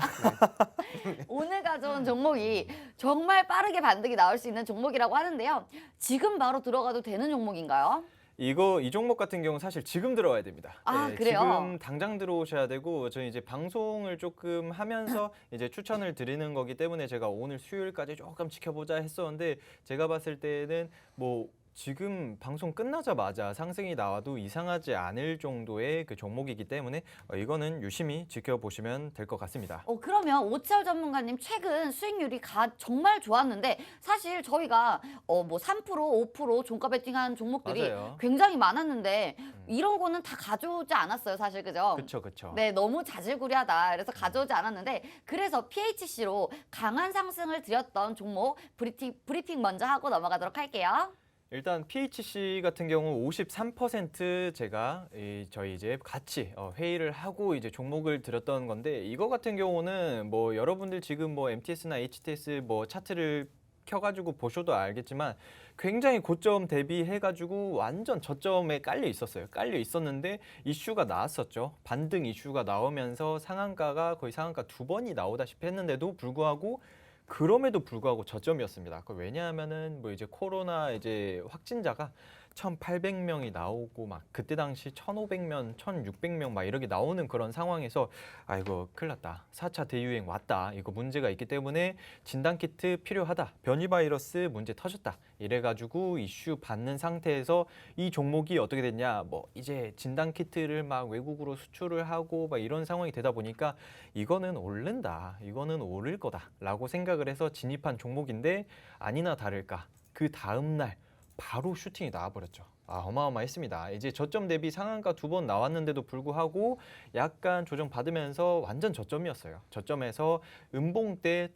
오늘 가져온 종목이 정말 빠르게 반등이 나올 수 있는 종목이라고 하는데요. 지금 바로 들어가도 되는 종목인가요? 이 종목 같은 경우 사실 지금 들어와야 됩니다. 아, 그래요? 지금 당장 들어오셔야 되고 저희 이제 방송을 조금 하면서 이제 추천을 드리는 거기 때문에 제가 오늘 수요일까지 조금 지켜보자 했었는데 제가 봤을 때는 뭐 지금 방송 끝나자마자 상승이 나와도 이상하지 않을 정도의 그 종목이기 때문에 이거는 유심히 지켜보시면 될 것 같습니다. 그러면 오철 전문가님 최근 수익률이 정말 좋았는데 사실 저희가 뭐 3%, 5% 종가 베팅한 종목들이 맞아요. 굉장히 많았는데 이런 거는 다 가져오지 않았어요, 사실 그죠? 그렇죠. 네, 너무 자질구레하다. 그래서 가져오지 않았는데 그래서 PHC로 강한 상승을 드렸던 종목 브리핑 먼저 하고 넘어가도록 할게요. 일단 PHC 같은 경우 53% 제가 저희 이제 같이 회의를 하고 이제 종목을 드렸던 건데 이거 같은 경우는 뭐 여러분들 지금 뭐 MTS나 HTS 뭐 차트를 켜가지고 보셔도 알겠지만 굉장히 고점 대비해가지고 완전 저점에 깔려 있었어요. 깔려 있었는데 이슈가 나왔었죠. 반등 이슈가 나오면서 상한가가 거의 상한가 2번이 나오다시피 했는데도 불구하고 그럼에도 불구하고 저점이었습니다. 왜냐하면은 뭐 이제 코로나 이제 확진자가 1,800명이 나오고 막 그때 당시 1,500명, 1,600명 막 이렇게 나오는 그런 상황에서 아이고 큰일 났다. 4차 대유행 왔다. 이거 문제가 있기 때문에 진단키트 필요하다. 변이 바이러스 문제 터졌다. 이래가지고 이슈 받는 상태에서 이 종목이 어떻게 됐냐. 뭐 이제 진단키트를 막 외국으로 수출을 하고 막 이런 상황이 되다 보니까 이거는 오른다. 이거는 오를 거다라고 생각을 해서 진입한 종목인데 아니나 다를까. 그 다음 날 바로 슈팅이 나와버렸죠. 어마어마했습니다. 이제 저점 대비 상한가 2번 나왔는데도 불구하고 약간 조정받으면서 완전 저점이었어요. 저점에서 음봉대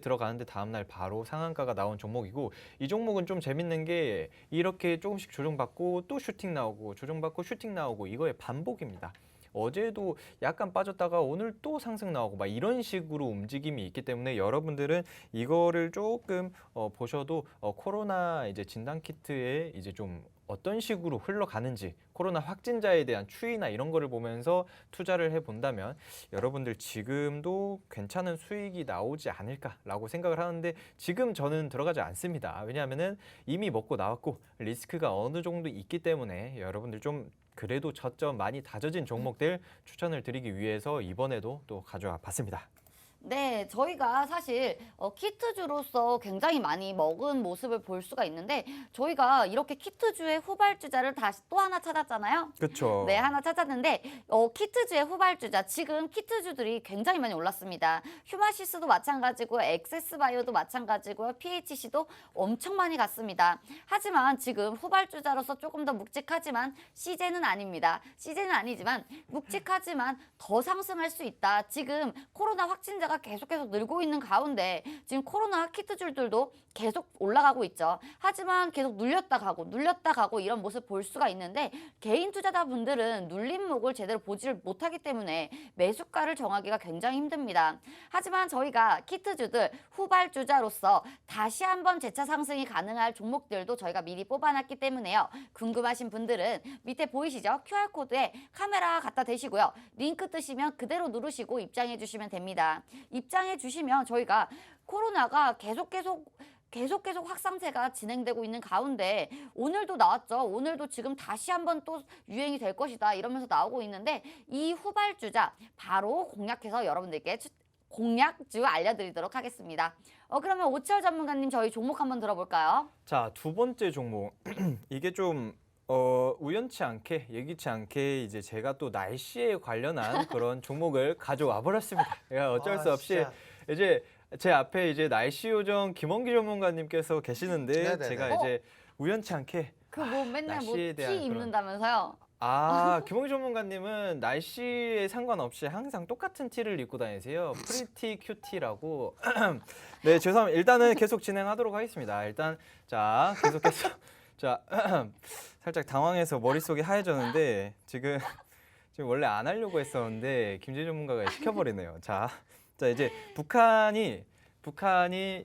들어가는데 다음날 바로 상한가가 나온 종목이고 이 종목은 좀 재밌는 게 이렇게 조금씩 조정받고 또 슈팅 나오고 조정받고 슈팅 나오고 이거의 반복입니다. 어제도 약간 빠졌다가 오늘 또 상승 나오고 막 이런 식으로 움직임이 있기 때문에 여러분들은 이거를 조금 보셔도 코로나 이제 진단 키트에 이제 좀 어떤 식으로 흘러가는지 코로나 확진자에 대한 추이나 이런 거를 보면서 투자를 해본다면 여러분들 지금도 괜찮은 수익이 나오지 않을까라고 생각을 하는데 지금 저는 들어가지 않습니다. 왜냐하면은 이미 먹고 나왔고 리스크가 어느 정도 있기 때문에 여러분들 좀 그래도 저점 많이 다져진 종목들 추천을 드리기 위해서 이번에도 또 가져와 봤습니다. 네, 저희가 사실 키트주로서 굉장히 많이 먹은 모습을 볼 수가 있는데 저희가 이렇게 키트주의 후발주자를 다시 또 하나 찾았잖아요. 그렇죠. 네, 하나 찾았는데 키트주의 후발주자 지금 키트주들이 굉장히 많이 올랐습니다. 휴마시스도 마찬가지고 엑세스바이오도 마찬가지고요. PHC도 엄청 많이 갔습니다. 하지만 지금 후발주자로서 조금 더 묵직하지만 CJ는 아닙니다. CJ는 아니지만 묵직하지만 더 상승할 수 있다. 지금 코로나 확진자가 계속해서 늘고 있는 가운데 지금 코로나 키트줄들도 계속 올라가고 있죠. 하지만 계속 눌렸다 가고 이런 모습 볼 수가 있는데 개인 투자자분들은 눌림목을 제대로 보지를 못하기 때문에 매수가를 정하기가 굉장히 힘듭니다. 하지만 저희가 키트주들 후발주자로서 다시 한번 재차 상승이 가능할 종목들도 저희가 미리 뽑아놨기 때문에요. 궁금하신 분들은 밑에 보이시죠? QR코드에 카메라 갖다 대시고요. 링크 뜨시면 그대로 누르시고 입장해 주시면 됩니다. 입장해 주시면 저희가 코로나가 계속 확산세가 진행되고 있는 가운데 오늘도 나왔죠. 오늘도 지금 다시 한번 또 유행이 될 것이다 이러면서 나오고 있는데 이 후발주자 바로 공략해서 여러분들께 공략주 알려드리도록 하겠습니다. 그러면 오철 전문가님 저희 종목 한번 들어볼까요? 자, 두 번째 종목 이게 좀 우연치 않게 예기치 않게 이제 제가 또 날씨에 관련한 그런 종목을 가져와 버렸습니다. 어쩔 수 없이 진짜. 이제 제 앞에 이제 날씨 요정 김원기 전문가님께서 계시는데 네네네. 제가 이제 우연치 않게 그 뭐 맨날 뭐 날씨에 티 대한 그런- 입는다면서요? 김홍기 전문가님은 날씨에 상관없이 항상 똑같은 티를 입고 다니세요. 프리티 큐티라고. 네, 죄송합니다. 일단은 계속 진행하도록 하겠습니다. 일단 자, 계속해서 자, 살짝 당황해서 머릿속이 하얘졌는데 지금 원래 안 하려고 했었는데 김재 전문가가 시켜버리네요. 자, 이제 북한이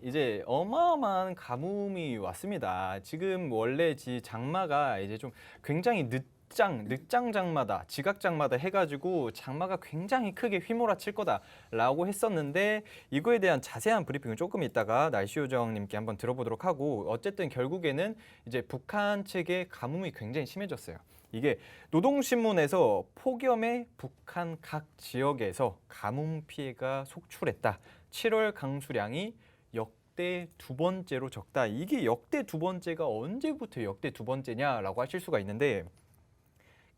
이제 어마어마한 가뭄이 왔습니다. 지금 원래 장마가 이제 좀 굉장히 늦장 장마다, 지각 장마다 해가지고 장마가 굉장히 크게 휘몰아칠 거다라고 했었는데 이거에 대한 자세한 브리핑은 조금 이따가 날씨 요정님께 한번 들어보도록 하고 어쨌든 결국에는 이제 북한 측의 가뭄이 굉장히 심해졌어요. 이게 노동신문에서 폭염에 북한 각 지역에서 가뭄 피해가 속출했다. 7월 강수량이 역대 두 번째로 적다. 이게 역대 두 번째가 언제부터 역대 두 번째냐라고 하실 수가 있는데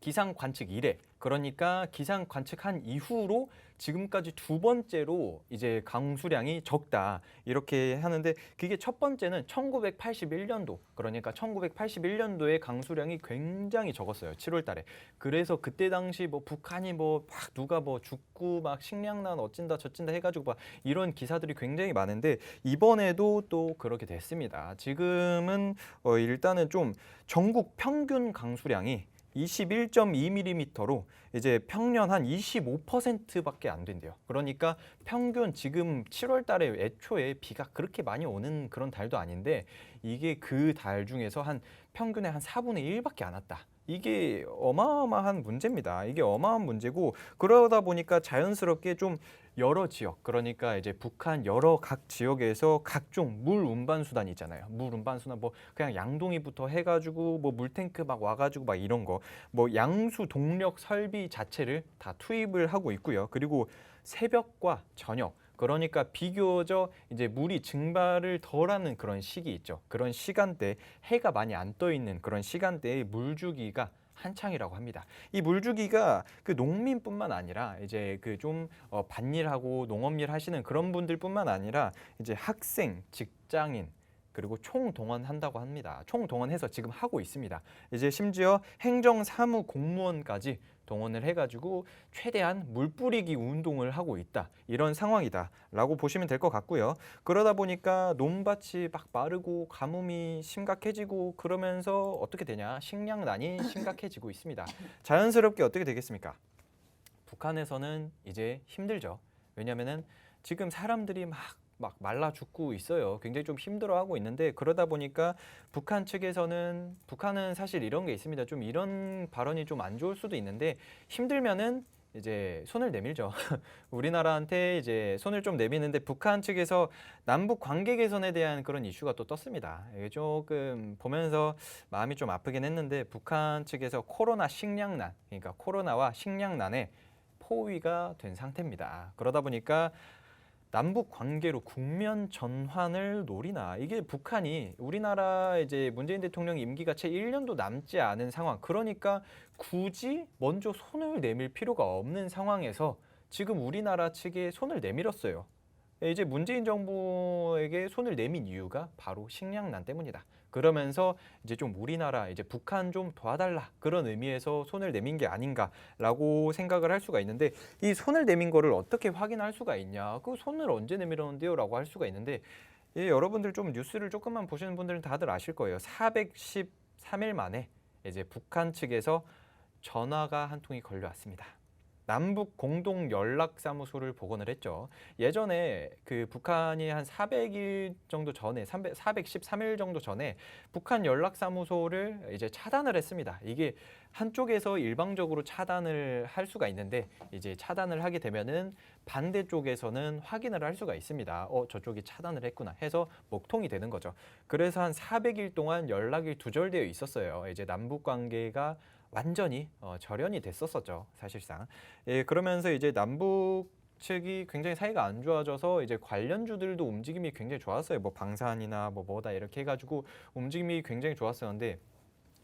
기상 관측 이래, 그러니까 기상 관측한 이후로 지금까지 두 번째로 이제 강수량이 적다 이렇게 하는데 그게 첫 번째는 1981년도 그러니까 1981년도에 강수량이 굉장히 적었어요. 7월 달에. 그래서 그때 당시 뭐 북한이 뭐 막 누가 뭐 죽고 막 식량난 어찐다 저찐다 해가지고 막 이런 기사들이 굉장히 많은데 이번에도 또 그렇게 됐습니다. 지금은 일단은 좀 전국 평균 강수량이 21.2mm로 이제 평년 한 25%밖에 안 된대요. 그러니까 평균 지금 7월 달에 애초에 비가 그렇게 많이 오는 그런 달도 아닌데 이게 그 달 중에서 한 평균의 한 4분의 1밖에 안 왔다. 이게 어마어마한 문제입니다. 이게 어마어마한 문제고 그러다 보니까 자연스럽게 좀 여러 지역 그러니까 이제 북한 여러 각 지역에서 각종 물 운반 수단이 있잖아요. 물 운반 수단 뭐 그냥 양동이부터 해가지고 뭐 물탱크 막 와가지고 막 이런 거 뭐 양수 동력 설비 자체를 다 투입을 하고 있고요. 그리고 새벽과 저녁 그러니까 비교적 이제 물이 증발을 덜하는 그런 시기 있죠. 그런 시간대 해가 많이 안 떠 있는 그런 시간대에 물주기가 한창이라고 합니다. 이 물주기가 그 농민뿐만 아니라 이제 그 좀 밭일하고 농업일 하시는 그런 분들뿐만 아니라 이제 학생, 직장인 그리고 총동원한다고 합니다. 총동원해서 지금 하고 있습니다. 이제 심지어 행정사무 공무원까지 동원을 해가지고 최대한 물 뿌리기 운동을 하고 있다. 이런 상황이다라고 보시면 될 것 같고요. 그러다 보니까 논밭이 막 마르고 가뭄이 심각해지고 그러면서 어떻게 되냐? 식량난이 심각해지고 있습니다. 자연스럽게 어떻게 되겠습니까? 북한에서는 이제 힘들죠. 왜냐하면은 지금 사람들이 막 말라 죽고 있어요. 굉장히 좀 힘들어하고 있는데 그러다 보니까 북한 측에서는 북한은 사실 이런 게 있습니다. 좀 이런 발언이 좀 안 좋을 수도 있는데 힘들면은 이제 손을 내밀죠. 우리나라한테 이제 손을 좀 내미는데 북한 측에서 남북 관계 개선에 대한 그런 이슈가 또 떴습니다. 이게 조금 보면서 마음이 좀 아프긴 했는데 북한 측에서 코로나 식량난, 그러니까 코로나와 식량난에 포위가 된 상태입니다. 그러다 보니까 남북 관계로 국면 전환을 노리나 이게 북한이 우리나라 이제 문재인 대통령 임기가 채 1년도 남지 않은 상황 그러니까 굳이 먼저 손을 내밀 필요가 없는 상황에서 지금 우리나라 측에 손을 내밀었어요. 이제 문재인 정부에게 손을 내민 이유가 바로 식량난 때문이다. 그러면서 이제 좀 우리나라 이제 북한 좀 도와달라 그런 의미에서 손을 내민 게 아닌가라고 생각을 할 수가 있는데 이 손을 내민 거를 어떻게 확인할 수가 있냐? 그 손을 언제 내밀었는데요라고 할 수가 있는데 여러분들 좀 뉴스를 조금만 보시는 분들은 다들 아실 거예요. 413일 만에 이제 북한 측에서 전화가 한 통이 걸려왔습니다. 남북 공동 연락사무소를 복원을 했죠. 예전에 그 북한이 한 400일 정도 전에 413일 정도 전에 북한 연락사무소를 이제 차단을 했습니다. 이게 한쪽에서 일방적으로 차단을 할 수가 있는데 이제 차단을 하게 되면은 반대쪽에서는 확인을 할 수가 있습니다. 저쪽이 차단을 했구나 해서 목통이 되는 거죠. 그래서 한 400일 동안 연락이 두절되어 있었어요. 이제 남북 관계가 완전히 절연이 됐었었죠, 사실상. 그러면서 이제 남북 측이 굉장히 사이가 안 좋아져서 이제 관련주들도 움직임이 굉장히 좋았어요. 뭐 방산이나 뭐다 이렇게 해가지고 움직임이 굉장히 좋았었는데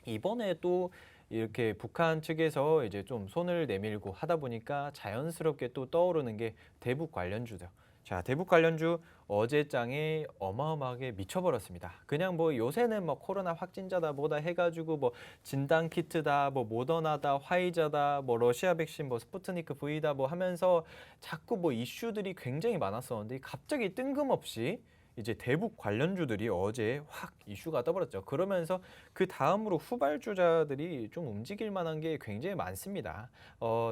이번에 또 이렇게 북한 측에서 이제 좀 손을 내밀고 하다 보니까 자연스럽게 또 떠오르는 게 대북 관련주죠. 자, 대북 관련주 어제장에 어마어마하게 미쳐버렸습니다. 그냥 뭐 요새는 뭐 코로나 확진자다 뭐다 해가지고 뭐 진단 키트다, 뭐 모더나다, 화이자다, 뭐 러시아 백신, 뭐 스푸트니크 V다 뭐 하면서 자꾸 뭐 이슈들이 굉장히 많았었는데 갑자기 뜬금없이 이제 대북 관련주들이 어제 확 이슈가 떠버렸죠. 그러면서 그 다음으로 후발주자들이 좀 움직일 만한 게 굉장히 많습니다.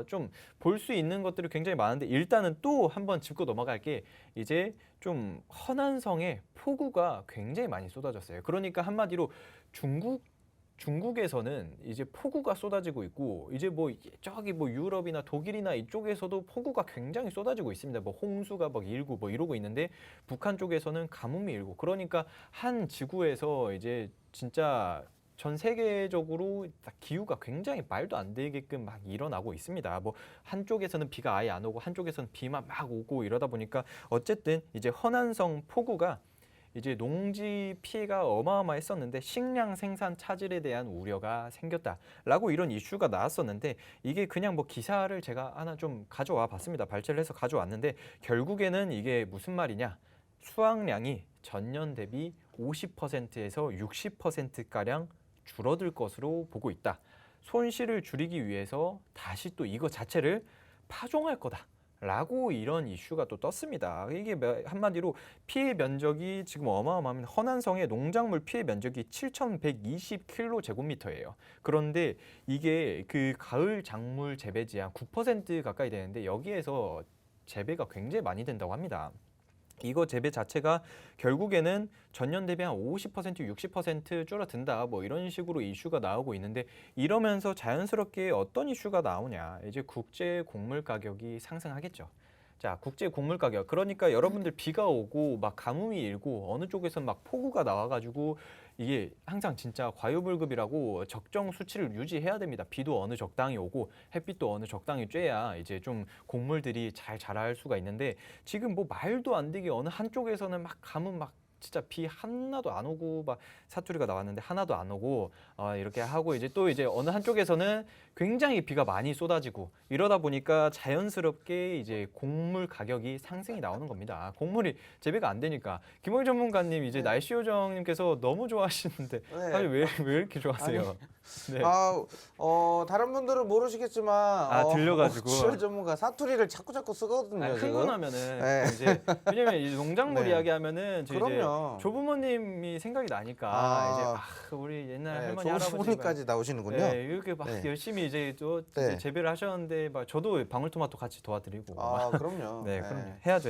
좀 볼 수 있는 것들이 굉장히 많은데 일단은 또 한번 짚고 넘어갈 게 이제 좀 허난성에 폭우가 굉장히 많이 쏟아졌어요. 그러니까 한마디로 중국에서는 이제 폭우가 쏟아지고 있고 이제 뭐 저기 뭐 유럽이나 독일이나 이쪽에서도 폭우가 굉장히 쏟아지고 있습니다. 뭐 홍수가 막 일고 뭐 이러고 있는데 북한 쪽에서는 가뭄이 일고 그러니까 한 지구에서 이제 진짜 전 세계적으로 기후가 굉장히 말도 안 되게끔 막 일어나고 있습니다. 뭐 한쪽에서는 비가 아예 안 오고 한쪽에서는 비만 막 오고 이러다 보니까 어쨌든 이제 허난성 폭우가 이제 농지 피해가 어마어마했었는데 식량 생산 차질에 대한 우려가 생겼다라고 이런 이슈가 나왔었는데 이게 그냥 뭐 기사를 제가 하나 좀 가져와 봤습니다. 발췌를 해서 가져왔는데 결국에는 이게 무슨 말이냐? 수확량이 전년 대비 50%에서 60%가량 줄어들 것으로 보고 있다. 손실을 줄이기 위해서 다시 또 이거 자체를 파종할 거다. 라고 이런 이슈가 또 떴습니다. 이게 한마디로 피해 면적이 지금 어마어마합니다. 허난성의 농작물 피해 면적이 7,120km/제곱미터예요. 그런데 이게 그 가을 작물 재배지 한 9% 가까이 되는데 여기에서 재배가 굉장히 많이 된다고 합니다. 이거 재배 자체가 결국에는 전년 대비 한 50%, 60% 줄어든다. 뭐 이런 식으로 이슈가 나오고 있는데 이러면서 자연스럽게 어떤 이슈가 나오냐. 이제 국제 곡물 가격이 상승하겠죠. 자, 국제 곡물 가격. 그러니까 여러분들 비가 오고 막 가뭄이 일고 어느 쪽에서 막 폭우가 나와가지고 이게 항상 진짜 과유불급이라고 적정 수치를 유지해야 됩니다. 비도 어느 적당히 오고 햇빛도 어느 적당히 쬐야 이제 좀 곡물들이 잘 자랄 수가 있는데 지금 뭐 말도 안 되게 어느 한쪽에서는 막 가뭄 막 진짜 비 하나도 안 오고 막 사투리가 나왔는데 하나도 안 오고 이렇게 하고 이제 또 이제 어느 한쪽에서는 굉장히 비가 많이 쏟아지고 이러다 보니까 자연스럽게 이제 곡물 가격이 상승이 나오는 겁니다. 곡물이 재배가 안 되니까 김홍희 전문가님 이제 날씨 요정님께서 너무 좋아하시는데 네. 사실 왜 이렇게 좋아하세요? 네. 다른 분들은 모르시겠지만 들려가지고. 어치열 전문가 사투리를 자꾸 쓰거든요. 크고 지금. 나면은 네. 이제 왜냐면 이 농작물 네. 이야기하면은 저 이제 그럼요. 조부모님이 생각이 나니까 이제 우리 옛날 할머니 할아버지 조부모님까지 나오시는군요. 네, 이렇게 막 네. 열심히 이제 또 네. 이제 재배를 하셨는데 막 저도 방울토마토 같이 도와드리고 막. 그럼요. 네, 그럼요. 해야죠.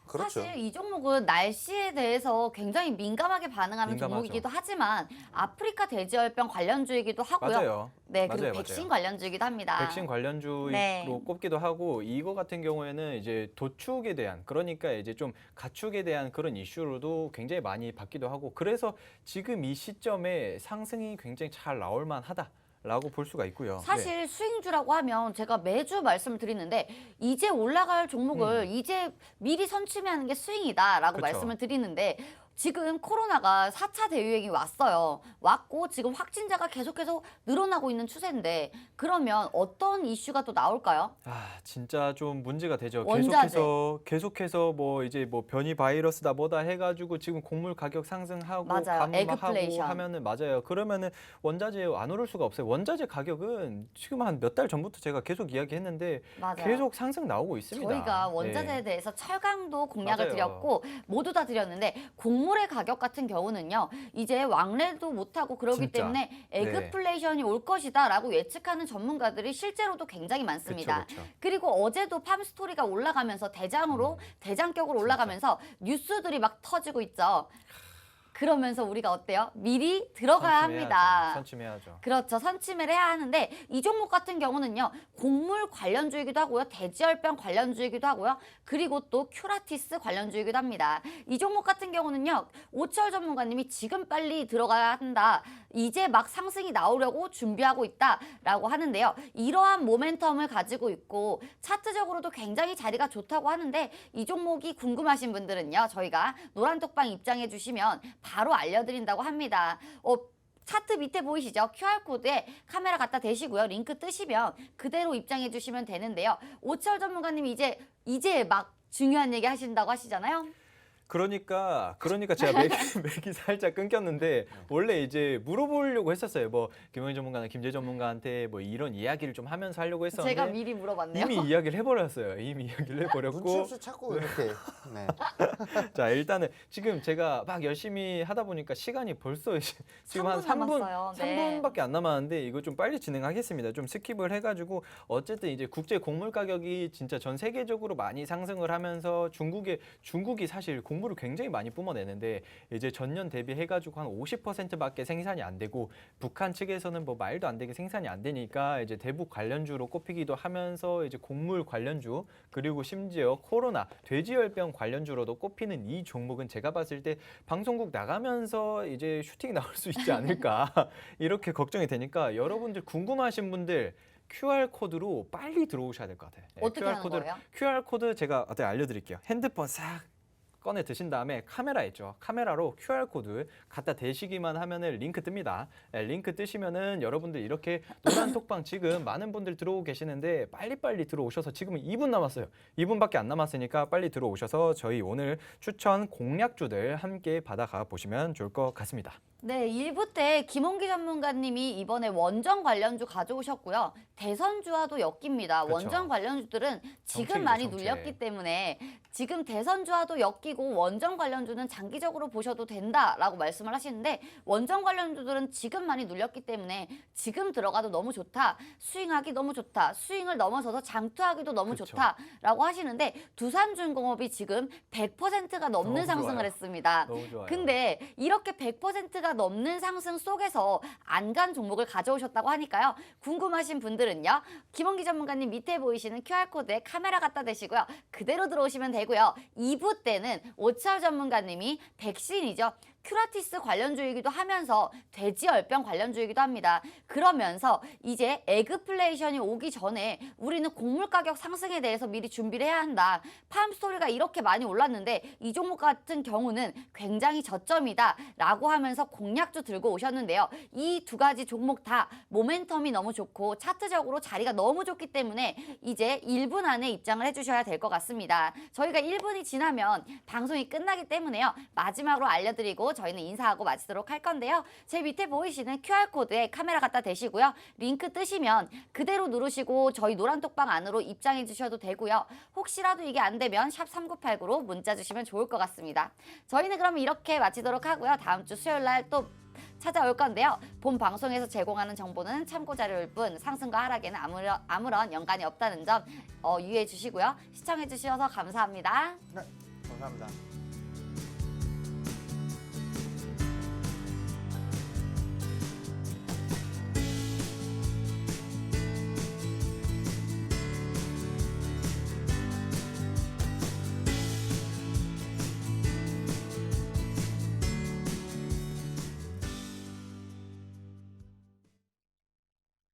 그렇죠. 사실 이 종목은 날씨에 대해서 굉장히 민감하게 반응하는 민감하죠. 종목이기도 하지만 아프리카 돼지열병 관련주이기도 하고요. 맞아요. 네, 그리고 맞아요, 백신 맞아요. 관련주이기도 합니다. 백신 관련주로 네. 꼽기도 하고 이거 같은 경우에는 이제 도축에 대한 그러니까 이제 좀 가축에 대한 그런 이슈로도 굉장히 많이 받기도 하고 그래서 지금 이 시점에 상승이 굉장히 잘 나올 만하다라고 볼 수가 있고요. 네. 사실 수익주라고 하면 제가 매주 말씀을 드리는데 이제 올라갈 종목을 이제 미리 선취하는 게 스윙이다라고 그쵸. 말씀을 드리는데 지금 코로나가 4차 대유행이 왔고 지금 확진자가 계속해서 늘어나고 있는 추세인데 그러면 어떤 이슈가 또 나올까요? 진짜 좀 문제가 되죠. 원자재. 계속해서 뭐 이제 뭐 변이 바이러스다 뭐다 해가지고 지금 곡물 가격 상승하고 맞아요. 감하고 에그플레이션. 하면은 맞아요. 그러면은 원자재 안 오를 수가 없어요. 원자재 가격은 지금 한 몇 달 전부터 제가 계속 이야기했는데 맞아요. 계속 상승 나오고 있습니다. 저희가 원자재에 네. 대해서 철강도 공략을 맞아요. 드렸고 모두 다 드렸는데 곡물의 가격 같은 경우는요. 이제 왕래도 못하고 그러기 진짜. 때문에 에그플레이션이 올 것이다라고 예측하는 전문가들이 실제로도 굉장히 많습니다. 그쵸. 그리고 어제도 팜스토리가 올라가면서 대장격으로 올라가면서 뉴스들이 막 터지고 있죠. 그러면서 우리가 어때요? 미리 들어가야 합니다. 선침해야죠. 그렇죠. 선침을 해야 하는데 이 종목 같은 경우는요. 곡물 관련주이기도 하고요. 돼지열병 관련주이기도 하고요. 그리고 또 큐라티스 관련주이기도 합니다. 이 종목 같은 경우는요. 오철 전문가님이 지금 빨리 들어가야 한다. 이제 막 상승이 나오려고 준비하고 있다라고 하는데요. 이러한 모멘텀을 가지고 있고 차트적으로도 굉장히 자리가 좋다고 하는데 이 종목이 궁금하신 분들은요. 저희가 노란톡방 입장해 주시면 바로 알려드린다고 합니다. 차트 밑에 보이시죠? QR코드에 카메라 갖다 대시고요. 링크 뜨시면 그대로 입장해 주시면 되는데요. 오철 전문가님이 이제 막 중요한 얘기 하신다고 하시잖아요. 그러니까 제가 맥이 살짝 끊겼는데 원래 이제 물어보려고 했었어요. 뭐 김영희 전문가나 김재 전문가한테 뭐 이런 이야기를 좀 하면서 하려고 했었는데 제가 미리 물어봤네요. 이미 이야기를 해버렸어요. 눈치 해버렸고 없이 자꾸 이렇게. 네. 자 일단은 지금 제가 막 열심히 하다 보니까 시간이 벌써 지금 한 3분 남았어요. 네. 3분밖에 안 남았는데 이거 좀 빨리 진행하겠습니다. 좀 스킵을 해가지고 어쨌든 이제 국제 곡물 가격이 진짜 전 세계적으로 많이 상승을 하면서 중국이 사실 곡물을 굉장히 많이 뿜어내는데 이제 전년 대비해가지고 한 50%밖에 생산이 안 되고 북한 측에서는 뭐 말도 안 되게 생산이 안 되니까 이제 대북 관련주로 꼽히기도 하면서 이제 곡물 관련주 그리고 심지어 코로나 돼지열병 관련주로도 꼽히는 이 종목은 제가 봤을 때 방송국 나가면서 이제 슈팅 나올 수 있지 않을까 이렇게 걱정이 되니까 여러분들 궁금하신 분들 QR코드로 빨리 들어오셔야 될 것 같아요. 어떻게 하는 거예요? QR코드 제가 어떻게 알려드릴게요. 핸드폰 싹 꺼내 드신 다음에 카메라 있죠. 카메라로 QR코드 갖다 대시기만 하면은 링크 뜹니다. 링크 뜨시면은 여러분들 이렇게 노란 톡방 지금 많은 분들 들어오고 계시는데 빨리빨리 들어오셔서 지금은 2분 남았어요. 2분밖에 안 남았으니까 빨리 들어오셔서 저희 오늘 추천 공략주들 함께 받아가 보시면 좋을 것 같습니다. 네, 1부 때 김홍기 전문가님이 이번에 원전 관련주 가져오셨고요. 대선주와도 엮입니다. 그쵸. 원전 관련주들은 지금 정책이죠, 많이 정책. 눌렸기 때문에 지금 대선주와도 엮이고 그리고 원전 관련주는 장기적으로 보셔도 된다라고 말씀을 하시는데 원전 관련주들은 지금 많이 눌렸기 때문에 지금 들어가도 너무 좋다. 스윙하기 너무 좋다. 스윙을 넘어서서 장투하기도 너무 그쵸. 좋다라고 하시는데 두산중공업이 지금 100%가 넘는 너무 상승을 좋아요. 했습니다. 너무 좋아요. 근데 이렇게 100%가 넘는 상승 속에서 안 간 종목을 가져오셨다고 하니까요. 궁금하신 분들은요. 김원기 전문가님 밑에 보이시는 QR코드에 카메라 갖다 대시고요. 그대로 들어오시면 되고요. 2부 때는 오철 전문가님이 백신이죠. 큐라티스 관련주이기도 하면서 돼지열병 관련주이기도 합니다. 그러면서 이제 에그플레이션이 오기 전에 우리는 곡물 가격 상승에 대해서 미리 준비를 해야 한다. 팜스토리가 이렇게 많이 올랐는데 이 종목 같은 경우는 굉장히 저점이다 라고 하면서 공략주 들고 오셨는데요. 이 두 가지 종목 다 모멘텀이 너무 좋고 차트적으로 자리가 너무 좋기 때문에 이제 1분 안에 입장을 해주셔야 될 것 같습니다. 저희가 1분이 지나면 방송이 끝나기 때문에요. 마지막으로 알려드리고 저희는 인사하고 마치도록 할 건데요. 제 밑에 보이시는 QR코드에 카메라 갖다 대시고요. 링크 뜨시면 그대로 누르시고 저희 노란톡방 안으로 입장해 주셔도 되고요. 혹시라도 이게 안 되면 샵 3989로 문자 주시면 좋을 것 같습니다. 저희는 그럼 이렇게 마치도록 하고요. 다음 주 수요일 날 또 찾아올 건데요. 본 방송에서 제공하는 정보는 참고 자료일 뿐 상승과 하락에는 아무런 연관이 없다는 점 유의해 주시고요. 시청해 주셔서 감사합니다. 네, 감사합니다.